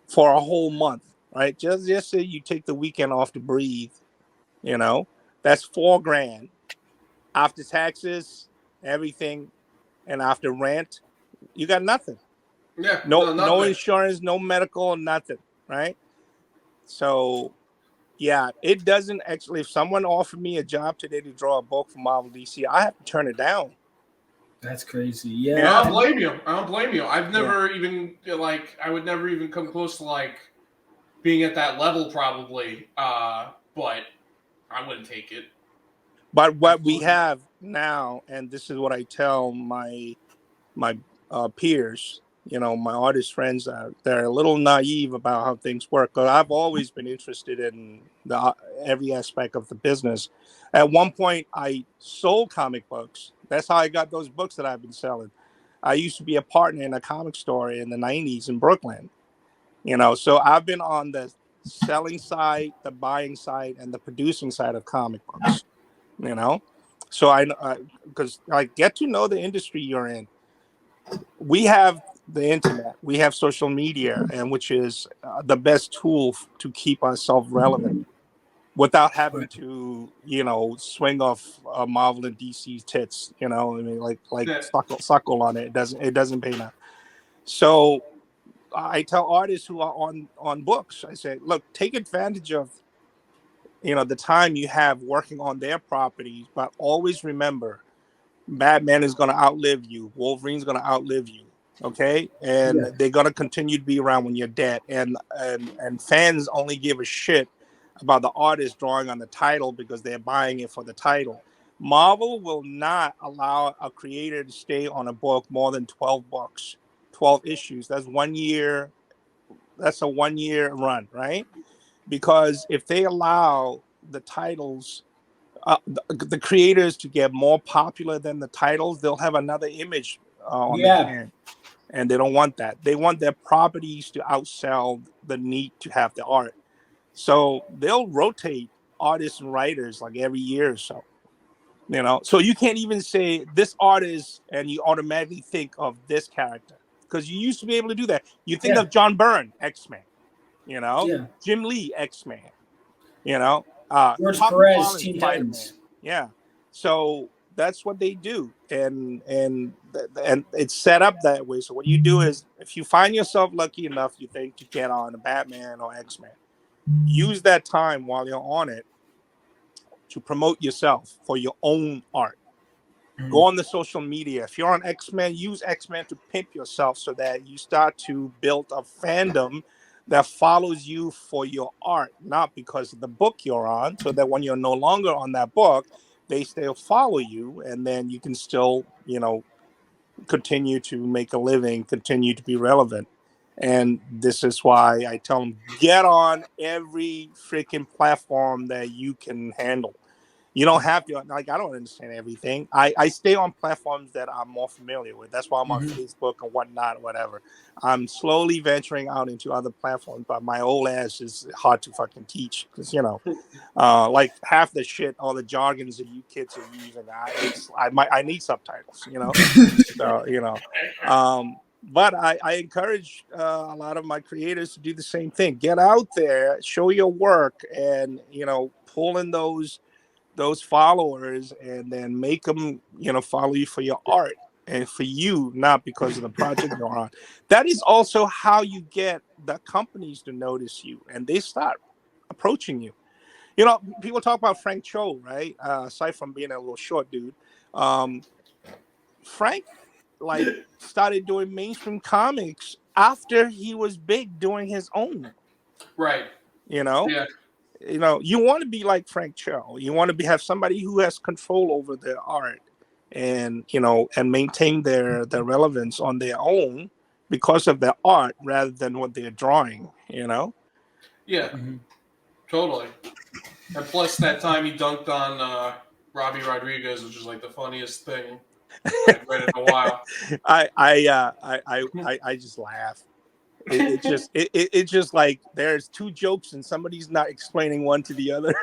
C: for a whole month, right? Just say you take the weekend off to breathe, you know, That's $4,000 after taxes, everything, and after rent. You got nothing.
B: Yeah,
C: no insurance, no medical, nothing, right? So, yeah, it doesn't actually. If someone offered me a job today to draw a book for Marvel DC, I have to turn it down.
A: That's crazy. Yeah,
B: I don't blame you. I've never even I would never even come close to being at that level probably. But I wouldn't take it.
C: But what we have now, and this is what I tell my peers, my artist friends, they're a little naive about how things work. But I've always been interested in every aspect of the business. At one point, I sold comic books. That's how I got those books that I've been selling. I used to be a partner in a comic store in the 90s in Brooklyn. So I've been on the selling side, the buying side, and the producing side of comic books. So I because I get to know the industry you're in. We have the internet, we have social media, and which is the best tool to keep ourselves relevant without having to swing off Marvel and DC's tits. I mean, like suckle on it. It doesn't pay enough. So I tell artists who are on books, I say, look, take advantage of the time you have working on their properties, but always remember, Batman is going to outlive you. Wolverine's going to outlive you. Okay, and they're going to continue to be around when you're dead. And fans only give a shit about the artist drawing on the title because they're buying it for the title. Marvel will not allow a creator to stay on a book more than 12 books, 12 issues. That's 1 year. That's a 1 year run, right? Because if they allow the titles, the creators to get more popular than the titles, they'll have another image on the can, and they don't want that. They want their properties to outsell the need to have the art. So they'll rotate artists and writers like every year or so. So you can't even say this artist and you automatically think of this character, because you used to be able to do that. You think of John Byrne, X-Men, Jim Lee, X-Men,
A: George Perez, Teen Titans.
C: Yeah. So that's what they do. And it's set up that way. So what you do is, if you find yourself lucky enough, you think, to get on a Batman or X-Men, use that time while you're on it to promote yourself for your own art. Go on the social media. If you're on X-Men, use X-Men to pimp yourself so that you start to build a fandom that follows you for your art, not because of the book you're on, so that when you're no longer on that book, they still follow you, and then you can still, continue to make a living, continue to be relevant. And this is why I tell them, get on every freaking platform that you can handle. You don't have to, I don't understand everything. I stay on platforms that I'm more familiar with. That's why I'm on Facebook and whatnot, whatever. I'm slowly venturing out into other platforms, but my old ass is hard to fucking teach because, like half the shit, all the jargons that you kids are using, I need subtitles, So, but I encourage a lot of my creators to do the same thing. Get out there, show your work, and, pull in those followers, and then make them follow you for your art and for you, not because of the project you're on. That is also how you get the companies to notice you, and they start approaching you. People talk about Frank Cho, right? Aside from being a little short dude, Frank started doing mainstream comics after he was big doing his own,
B: right?
C: Yeah. You want to be like Frank Cho. You want to have somebody who has control over their art, and and maintain their relevance on their own because of their art rather than what they're drawing.
B: Yeah, totally. And plus, that time he dunked on Robbie Rodriguez, which is like the funniest thing I've read in a while.
C: I just laugh. It's just like there's two jokes and somebody's not explaining one to the other.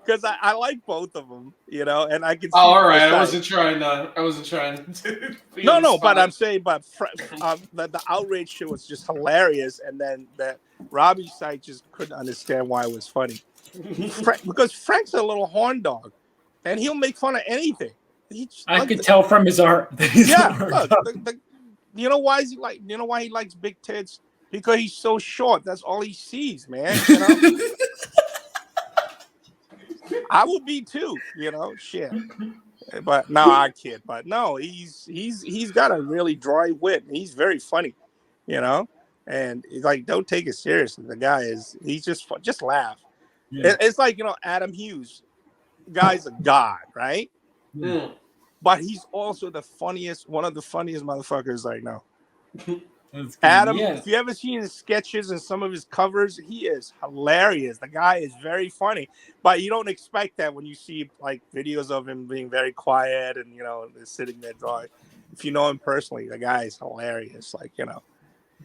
C: Because I like both of them, and I can see.
B: Oh, all right. I wasn't trying.
C: No, but I'm saying, the outrage shit was just hilarious, and then that Robbie's side just couldn't understand why it was funny. Because Frank's a little horn dog, and he'll make fun of anything.
A: I could tell from his art.
C: Look, you know why he likes big tits? Because he's so short. That's all he sees, man. I would be too, shit. But no, I kid. But no, he's got a really dry wit. And he's very funny, And he's like, don't take it seriously. The guy he's just laugh. Yeah. It's like Adam Hughes, guy's a god, right?
B: Yeah.
C: But he's also one of the funniest motherfuckers I know. Adam, if you ever seen his sketches and some of his covers, he is hilarious. The guy is very funny, but you don't expect that when you see like videos of him being very quiet and sitting there drawing. If you know him personally, the guy is hilarious. Like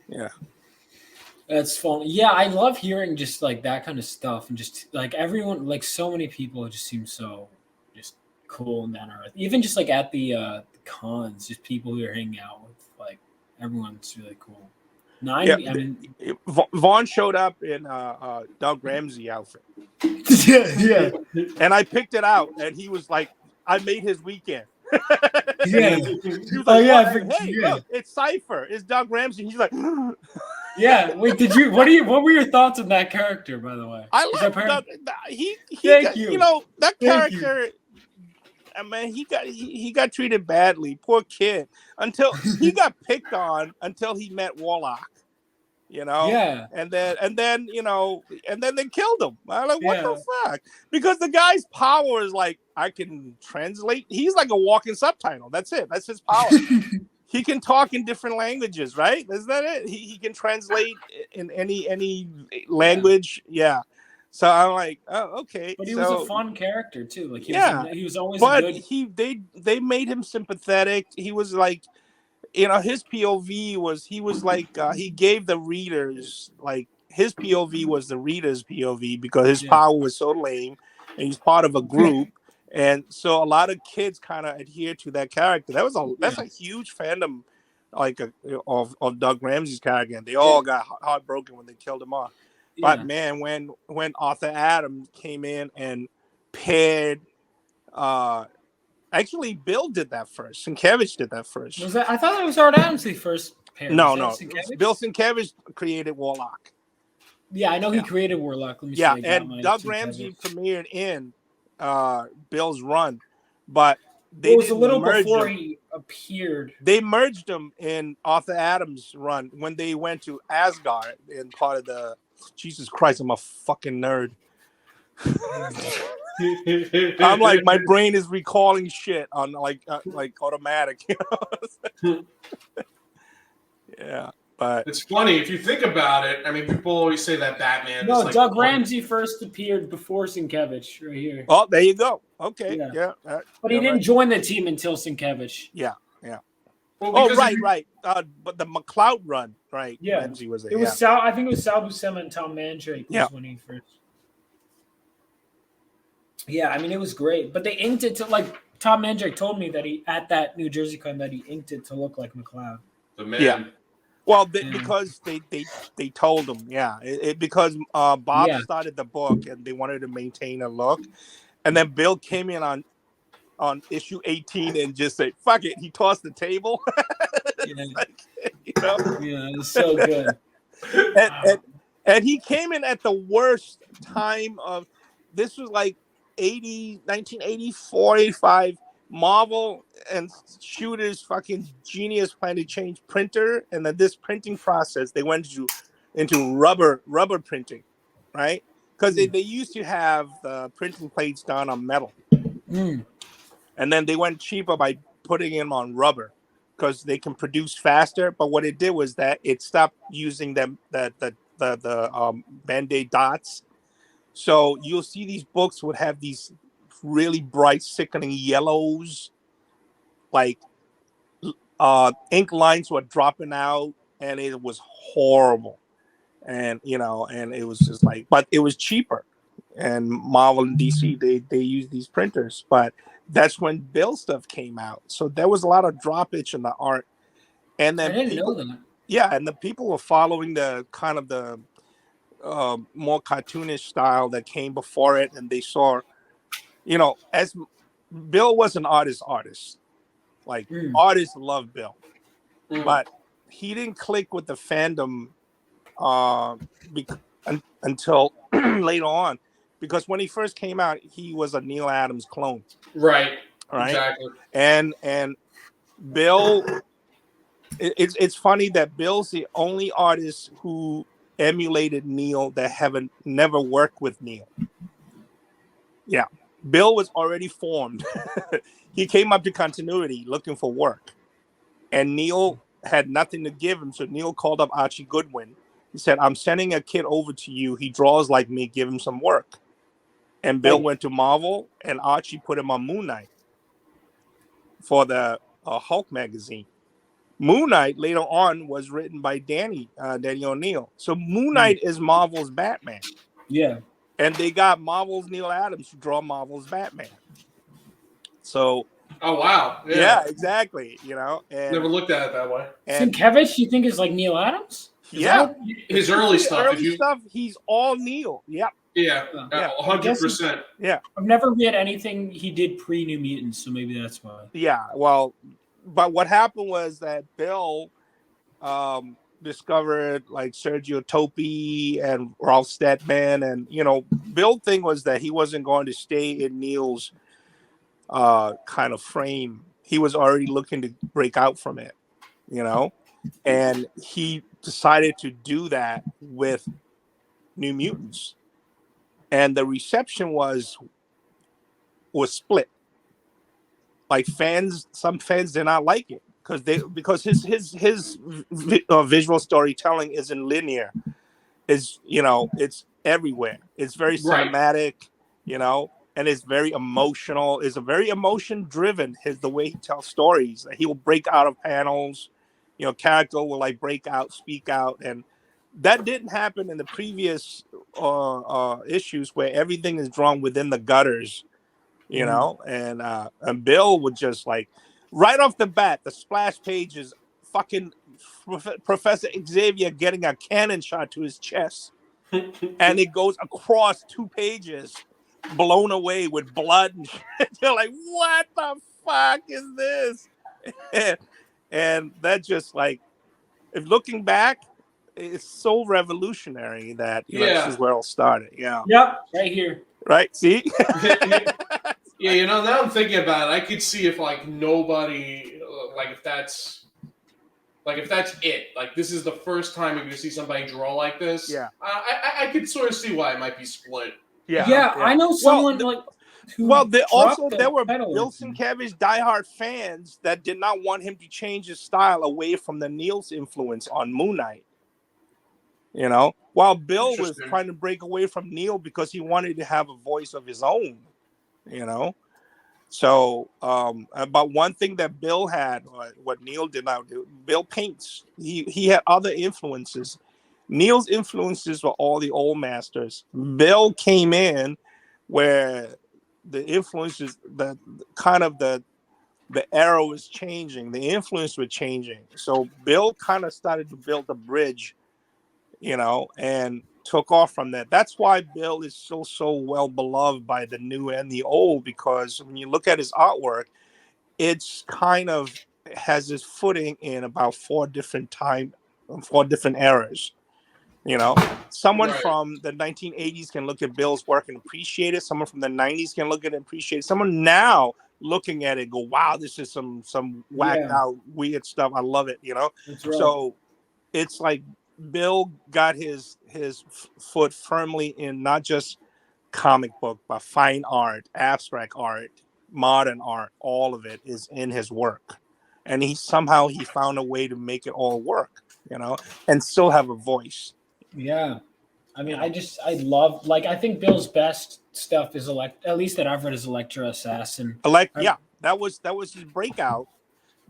C: yeah.
A: That's fun. Yeah, I love hearing just like that kind of stuff, and just like everyone, like so many people, just seem so just cool and down to earth. Even just like at the cons, just people who are hanging out with, like everyone's really cool.
C: Vaughn showed up in Doug Ramsey outfit.
A: yeah.
C: And I picked it out, and he was like, "I made his weekend."
A: Yeah.
C: He was like, "Hey, look, it's Cypher. It's Doug Ramsey." He's like,
A: "Yeah." Wait, what were your thoughts on that character, by the way?
C: I love that.
A: Thank you.
C: That character. I mean, he got treated badly. Poor kid. Until he got picked on until he met Warlock.
A: Yeah.
C: And then they killed him. I'm like, what the fuck? Because the guy's power is like, I can translate. He's like a walking subtitle. That's it. That's his power. He can talk in different languages, right? Is that it? He can translate in any language. Yeah. So I'm like, oh, okay.
A: But he was a fun character too. Like he was always
C: good. They made him sympathetic. He was like, his POV was he gave the readers like his POV was the reader's POV because his power was so lame, and he's part of a group, and so a lot of kids kind of adhere to that character. That's a huge fandom, like of Doug Ramsey's character, and they all got heartbroken when they killed him off. But man, when Arthur Adams came in and paired, actually Bill did that first. Sienkiewicz did that first.
A: I thought it was Art Adams the first paired.
C: No. Bill Sienkiewicz created Warlock.
A: Yeah, I know he created Warlock. Let me
C: see. And Doug Ramsey premiered in Bill's run, but it was a little before he
A: appeared.
C: They merged him in Arthur Adams' run when they went to Asgard in part of the. Jesus Christ, I'm a fucking nerd. I'm like, my brain is recalling shit on like automatic. Yeah, but
B: it's funny if you think about it. I mean, people always say that Batman.
A: No, is Doug Ramsey first appeared before Sienkiewicz, right here.
C: Oh, there you go. Okay, yeah.
A: But he didn't join the team until Sienkiewicz.
C: Yeah. Well, right. But the McCloud run, right?
A: Yeah,
C: Ramsey was there.
A: It was Sal. I think it was Sal Buscema and Tom Mandrake when he first. Yeah, I mean it was great, but they inked it to like Tom Mandrake told me that he at that New Jersey con that he inked it to look like McCloud.
B: The man.
C: Yeah. Well, because they told him, because Bob started the book and they wanted to maintain a look, and then Bill came in on issue 18 and just said, "Fuck it." He tossed the table.
A: It's so good.
C: And he came in at the worst time of this was like 1984, 85. Marvel and Shooter's fucking genius plan to change printer, and then this printing process they went into rubber printing, right? Because they used to have the printing plates done on metal, and then they went cheaper by putting them on rubber because they can produce faster. But what it did was that it stopped using the Band-Aid dots. So you'll see these books would have these really bright, sickening yellows, like ink lines were dropping out, and it was horrible. And and it was just like, but it was cheaper. And Marvel and DC, they use these printers, but that's when Bill stuff came out. So there was a lot of droppage in the art, and then
A: I didn't know that.
C: Yeah, and the people were following the kind of the more cartoonish style that came before it, and they saw, as Bill was an artist. Like artists love Bill, but he didn't click with the fandom until later on, because when he first came out, he was a Neil Adams clone.
B: Right. Exactly.
C: And Bill, it's funny that Bill's the only artist who emulated Neil that haven't never worked with Neil. Yeah. Bill was already formed. He came up to continuity looking for work, and Neil had nothing to give him. So Neil called up Archie Goodwin. He said, "I'm sending a kid over to you. He draws like me. Give him some work." And Bill went to Marvel, and Archie put him on Moon Knight for the Hulk magazine. Moon Knight later on was written by Danny O'Neill. So Moon Knight is Marvel's Batman.
A: Yeah.
C: And they got Marvel's Neil Adams to draw Marvel's Batman. So.
B: Oh wow!
C: Yeah, exactly. And
B: never looked at it that way.
A: Sienkiewicz, you think is like Neil Adams?
B: His early stuff.
C: He's all Neil. Yep.
B: Yeah, 100%.
C: Yeah.
A: I've never read anything he did pre New Mutants, so maybe that's why.
C: Yeah. Well, but what happened was that Bill discovered like Sergio Topi and Ralph Steadman, and Bill thing was that he wasn't going to stay in Neil's kind of frame. He was already looking to break out from it, and he decided to do that with New Mutants, and the reception was split. Like some fans did not like it because his visual storytelling isn't linear. It's everywhere. It's very cinematic, and it's very emotional. It's a very emotion driven. The way he tells stories. He will break out of panels. Character will like break out, speak out, and that didn't happen in the previous issues where everything is drawn within the gutters. And Bill would just like right off the bat, the splash page is fucking Professor Xavier getting a cannon shot to his chest, and it goes across 2 pages, blown away with blood and shit. You're like, what the fuck is this? And that just like, if looking back, it's so revolutionary that this is where it all started. Yeah.
A: Yep. Right here.
C: Right. See.
B: Yeah, now I'm thinking about it. I could see if like nobody, if that's it. Like this is the first time you're gonna see somebody draw like this.
C: Yeah.
B: I could sort of see why it might be split.
A: Yeah. I know someone there were
C: Bill Sienkiewicz diehard fans that did not want him to change his style away from the Neil's influence on Moon Knight. While Bill was trying to break away from Neil because he wanted to have a voice of his own. So but one thing that Bill had, what Neil did not do, Bill paints. He had other influences. Neil's influences were all the old masters. Bill came in where the influences, the kind of the era was changing, the influence was changing. So Bill kind of started to build a bridge, and took off from that. That's why Bill is so well beloved by the new and the old, because when you look at his artwork, it's kind of has his footing in about 4 different eras. Someone from the 1980s can look at Bill's work and appreciate it. Someone from the 90s can look at it and appreciate it. Someone now looking at it and go, wow, this is some whacked out weird stuff. I love it.
A: That's right.
C: So it's like Bill got his foot firmly in not just comic book, but fine art, abstract art, modern art. All of it is in his work, and he found a way to make it all work, and still have a voice.
A: Yeah, I mean, I love, like, I think Bill's best stuff is at least that I've read is Elektra Assassin.
C: That was his breakout.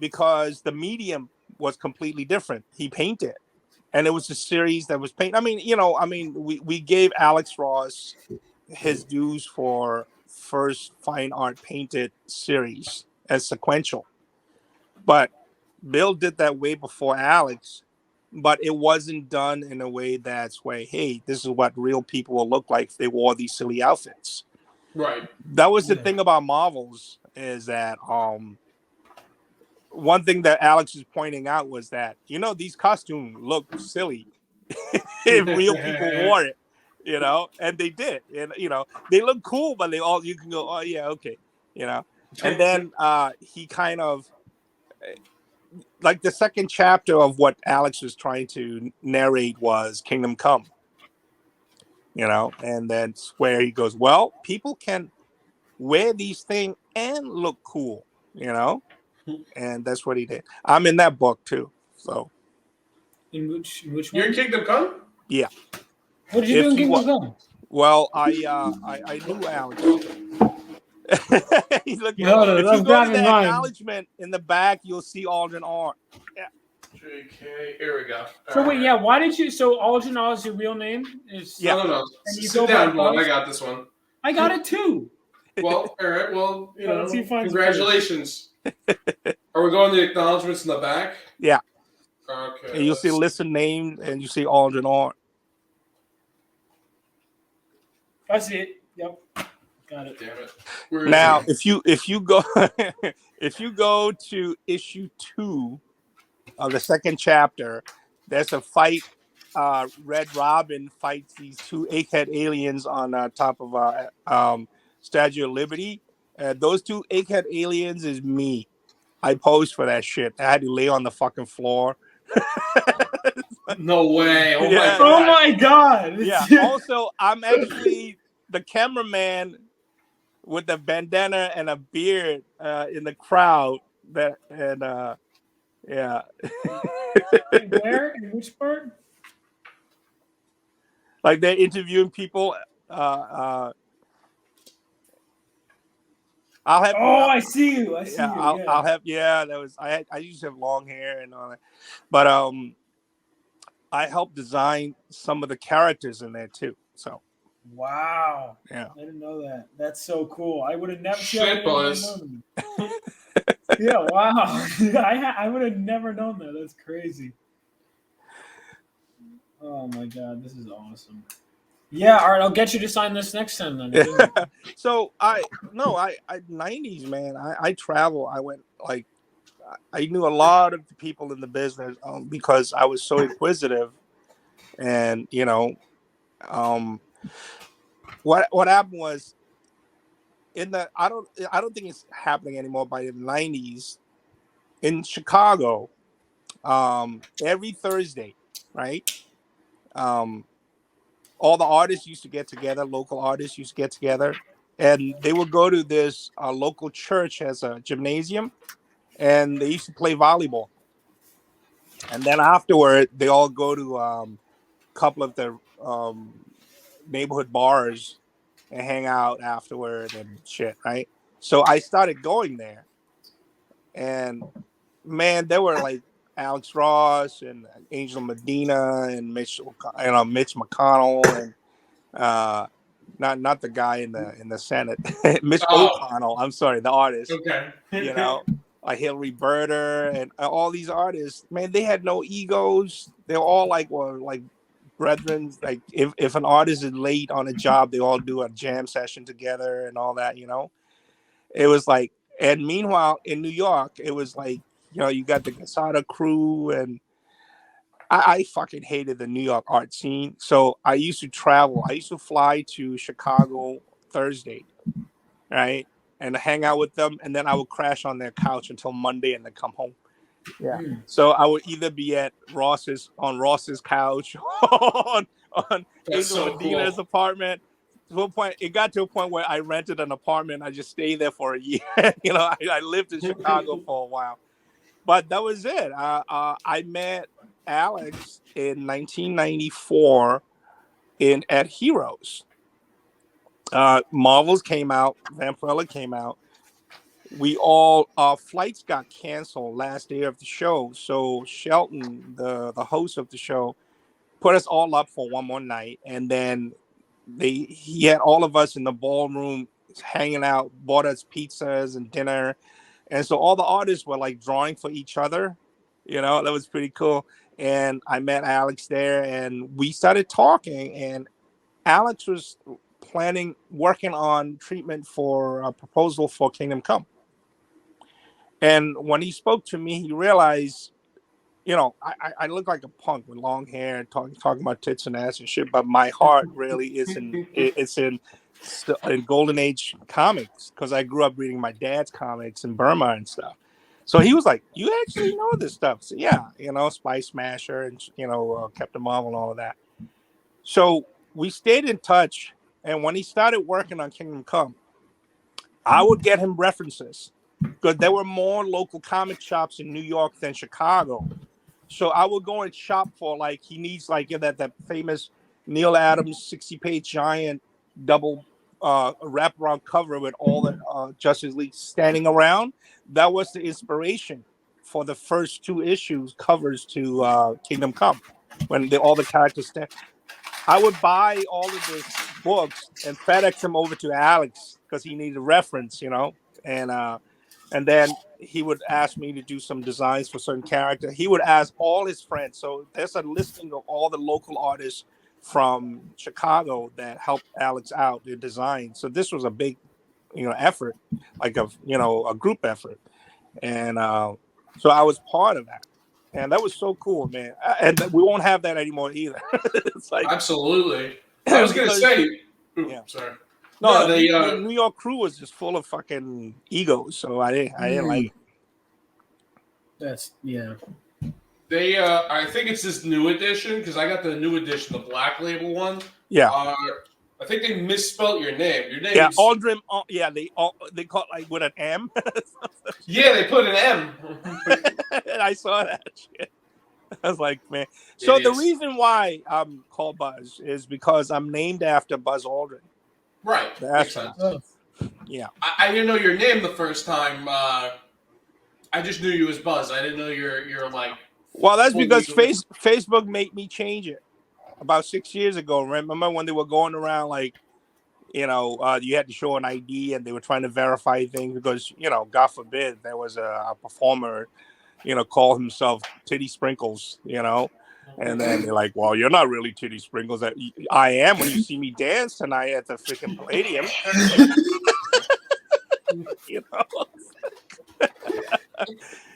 C: because the medium was completely different. He painted, and it was a series that was painted. We gave Alex Ross his dues for first fine art painted series as sequential, but Bill did that way before Alex, but it wasn't done in a way that's way, hey, this is what real people will look like if they wore these silly outfits.
B: Right.
C: That was the thing about Marvels, is that one thing that Alex was pointing out was that, these costumes look silly if real people wore it, and they did. And, they look cool, but you can go, oh, yeah, okay, And then he kind of, like the second chapter of what Alex was trying to narrate was Kingdom Come, and then where he goes, well, people can wear these things and look cool, and that's what he did. I'm in that book too. So
A: in which one?
B: You're in Kingdom Come?
C: Yeah.
A: What did you do in Kingdom Come?
C: Well, I knew Alex. He's looking. If you go to the acknowledgement in the back, you'll see Aldrin R. Yeah.
B: JK. Here we go.
E: So wait, yeah. Why did you? So Aldrin R is your real name?
B: Yeah. No. Sit down, Vaughn. I got this one.
E: I got it too.
B: Well, all right. Well, congratulations. Are we going to the acknowledgements in the back?
C: Yeah.
B: Okay.
C: And you'll see listen name, and you see Aldrin R.
E: I see it. Yep. Got it.
B: Damn it.
C: Now, if you go if you go to issue 2 of the second chapter, there's a fight. Red Robin fights these 2 egghead aliens on top of Statue of Liberty. Those 2 egghead aliens is me. I posed for that shit. I had to lay on the fucking floor.
B: No way.
E: Oh my God.
C: Yeah. Also, I'm actually the cameraman with the bandana and a beard in the crowd. Yeah.
E: Where? In which part?
C: Like they're interviewing people. I'll have.
E: I see you. I see you.
C: I'll have. Yeah, that was. I used to have long hair and all that, but I helped design some of the characters in there too. So.
E: Wow.
C: Yeah.
E: I didn't know that. That's so cool. I would have never.
B: Shit, boys.
E: Yeah. Wow. I would have never known that. That's crazy. Oh my God, this is awesome. Yeah, all right, I'll get you to sign this next time then.
C: So 90s, man. I travel. I went I knew a lot of the people in the business because I was so inquisitive, and what happened was I don't think it's happening anymore. By the 90s in Chicago, every Thursday, right? All the artists used to get together, local artists used to get together, and they would go to this local church as a gymnasium, and they used to play volleyball. And then afterward, they all go to a couple of the neighborhood bars and hang out afterward and shit, right? So I started going there, and man, there were like Alex Ross and Angel Medina and Mitch McConnell and not the guy in the Senate, Mitch O'Connell. I'm sorry, the artist.
B: Okay.
C: Like Hillary Burder and all these artists. Man, they had no egos. They were all like brethren. Like if an artist is late on a job, they all do a jam session together and all that. It was like. And meanwhile, in New York, it was like. You got the Casada crew, and I fucking hated the New York art scene. So I used to travel. I used to fly to Chicago Thursday, right, and hang out with them, and then I would crash on their couch until Monday, and then come home. Yeah. So I would either be at Ross's couch, on Angel Medina's apartment. To a point, it got to a point where I rented an apartment. I just stayed there for a year. I lived in Chicago for a while. But that was it. I met Alex in 1994 at Heroes. Marvels came out. Vampirella came out. our flights got canceled last day of the show. So Shelton, the host of the show, put us all up for one more night, and then he had all of us in the ballroom hanging out, bought us pizzas and dinner, and so all the artists were like drawing for each other. That was pretty cool. And I met Alex there, and we started talking, and Alex was working on treatment for a proposal for Kingdom Come. And when he spoke to me, he realized, I look like a punk with long hair, talking about tits and ass and shit, but my heart really is in Golden Age comics, because I grew up reading my dad's comics in Burma and stuff. So he was like, "You actually know this stuff?" So yeah, Spice Smasher and Captain Marvel and all of that. So we stayed in touch, and when he started working on Kingdom Come, I would get him references, because there were more local comic shops in New York than Chicago. So I would go and shop for, like, he needs that famous Neil Adams 60-page giant double wraparound cover with all the Justice League standing around. That was the inspiration for the first 2 issues covers to Kingdom Come, when all the characters stand. I would buy all of these books and FedEx them over to Alex, because he needed a reference, and then he would ask me to do some designs for certain characters. He would ask all his friends. So there's a listing of all the local artists from Chicago that helped Alex out in design. So this was a big, effort, like a group effort. And so I was part of that. And that was so cool, man. And we won't have that anymore either. It's like,
B: absolutely. I was going to say,
C: yeah.
B: Sorry.
C: No, the New York crew was just full of fucking egos, so I didn't like it.
A: That's
B: They, I think it's this new edition, because I got the new edition, the Black Label one.
C: Yeah.
B: I think they misspelled your name. Your name.
C: Yeah, Aldrin. Yeah, they call it like with an M.
B: Yeah, they put an M.
C: And I saw that shit. I was like, man. So the reason why I'm called Buzz is because I'm named after Buzz Aldrin.
B: Right.
C: That's yeah.
B: I didn't know your name the first time. I just knew you as Buzz. I didn't know you're like.
C: Well, that's because Facebook made me change it about 6 years ago. Remember when they were going around like, you had to show an ID, and they were trying to verify things because, God forbid, there was a performer, call himself Titty Sprinkles, and then they're like, well, you're not really Titty Sprinkles. I am when you see me dance tonight at the freaking Palladium.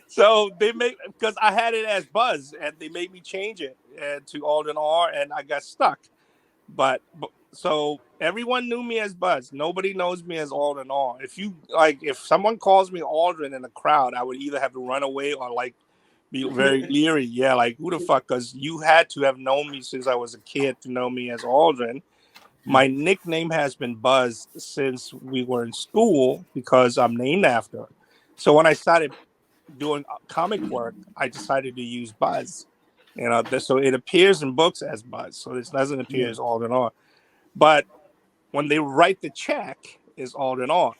C: So they because I had it as Buzz, and they made me change it to Alden R, and I got stuck. But so everyone knew me as Buzz. Nobody knows me as Alden R. If someone calls me Aldrin in a crowd, I would either have to run away or be very leery. Yeah, like, who the fuck? Because you had to have known me since I was a kid to know me as Aldrin. My nickname has been Buzz since we were in school because I'm named after. So when I started doing comic work, I decided to use Buzz. So it appears in books as Buzz. So this doesn't appear as Alden R. But when they write the check, it's Alden R.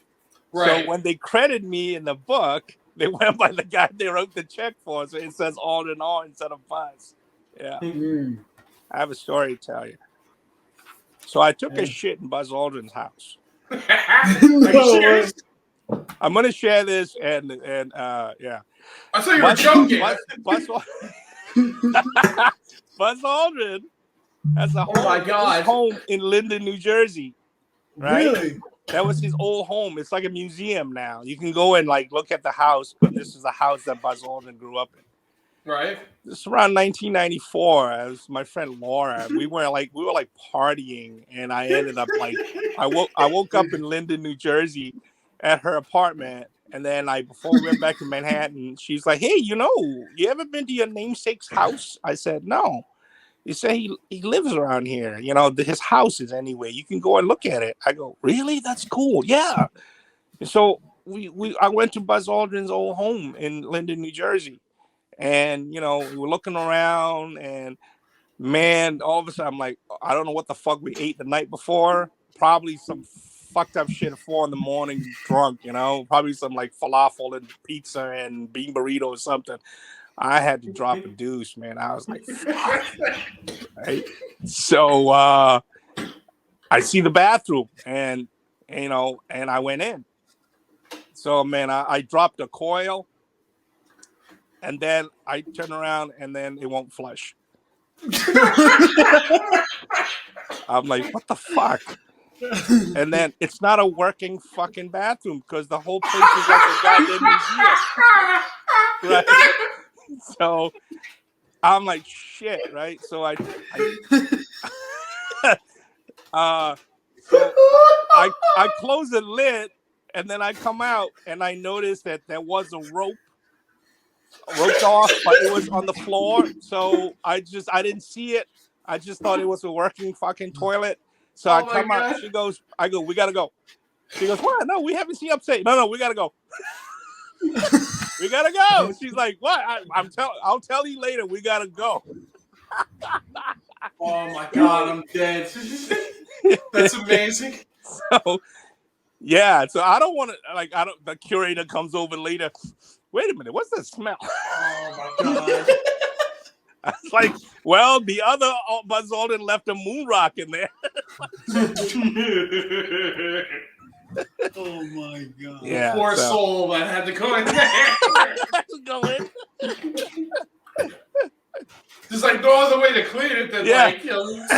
C: Right. So when they credit me in the book, they went by the guy they wrote the check for. So it says Alden R instead of Buzz. Yeah. I have a story to tell you. So I took a shit in Buzz Aldrin's house. I'm going to share this and yeah.
B: I thought you were joking.
C: Buzz Aldrin has a home in Linden, New Jersey. Right?
B: Really?
C: That was his old home. It's like a museum now. You can go and look at the house, but this is the house that Buzz Aldrin grew up in.
B: Right.
C: This is around 1994. As my friend Laura, we were partying, and I ended up I woke up in Linden, New Jersey, at her apartment, and then before we went back to Manhattan, she's like, "Hey, you ever been to your namesake's house?" I said, "No." He said he lives around here. His house is anyway. You can go and look at it. I go, "Really? That's cool." Yeah. And so I went to Buzz Aldrin's old home in Linden, New Jersey. And, we were looking around, and man, all of a sudden I'm like, I don't know what the fuck we ate the night before. Probably some fucked up shit at 4 a.m, drunk. Probably some like falafel and pizza and bean burrito or something. I had to drop a deuce, man. I was like, fuck. Right? So I see the bathroom, and I went in. So, man, I dropped a coil, and then I turn around, and then it won't flush. I'm like, what the fuck? And then it's not a working fucking bathroom because the whole place is like a goddamn museum. Right? So I'm like, shit, right? So I close the lid, and then I come out, and I notice that there was a rope roped off, but it was on the floor. So I didn't see it. I just thought it was a working fucking toilet. So I come out. I go, we gotta go. She goes, what? No, we haven't seen upstate. No, we gotta go. We gotta go. She's like, what? I'll tell you later. We gotta go.
B: Oh my God, I'm dead. That's amazing.
C: So yeah, so I don't want to the curator comes over later. Wait a minute, what's that smell?
B: Oh my God.
C: I was like, well, the other Buzz Aldrin left a moon rock in there.
A: Oh my God.
B: Yeah, poor soul that had to go in there.
C: Had to go in.
B: There's like no other way to clean it than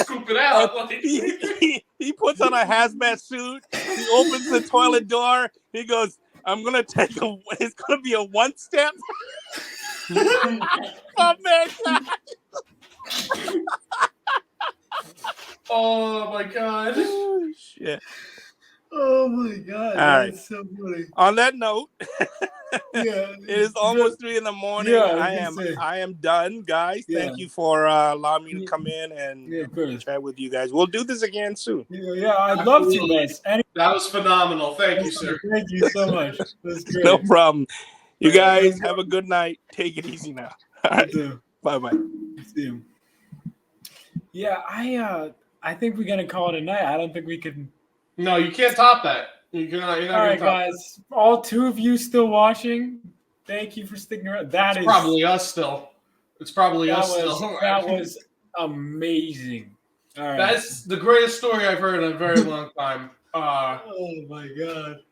B: scoop it out.
C: He puts on a hazmat suit. He opens the toilet door. He goes, I'm gonna it's gonna be a one step. Oh man.
B: Oh my God.
C: Oh, shit.
A: Oh my God. That's so funny.
C: On that note,
A: it
C: is almost 3 a.m. I am done, guys. Thank you for allowing me to come in and chat with you guys. We'll do this again soon.
A: I'd love to, man.
B: That was phenomenal. Thank you, sir.
A: Thank you so much. That's great.
C: No problem. You guys have a good night. Take it easy now. All right. Bye-bye.
A: See you. Yeah, I think we're gonna call it a night. I don't think we can.
B: No, you can't top that. You're not
A: all right, guys. That. All 2 of you still watching. Thank you for sticking around. It's
B: probably us still. It's probably us still.
A: That was amazing. All right.
B: That's the greatest story I've heard in a very long time.
A: Oh my God.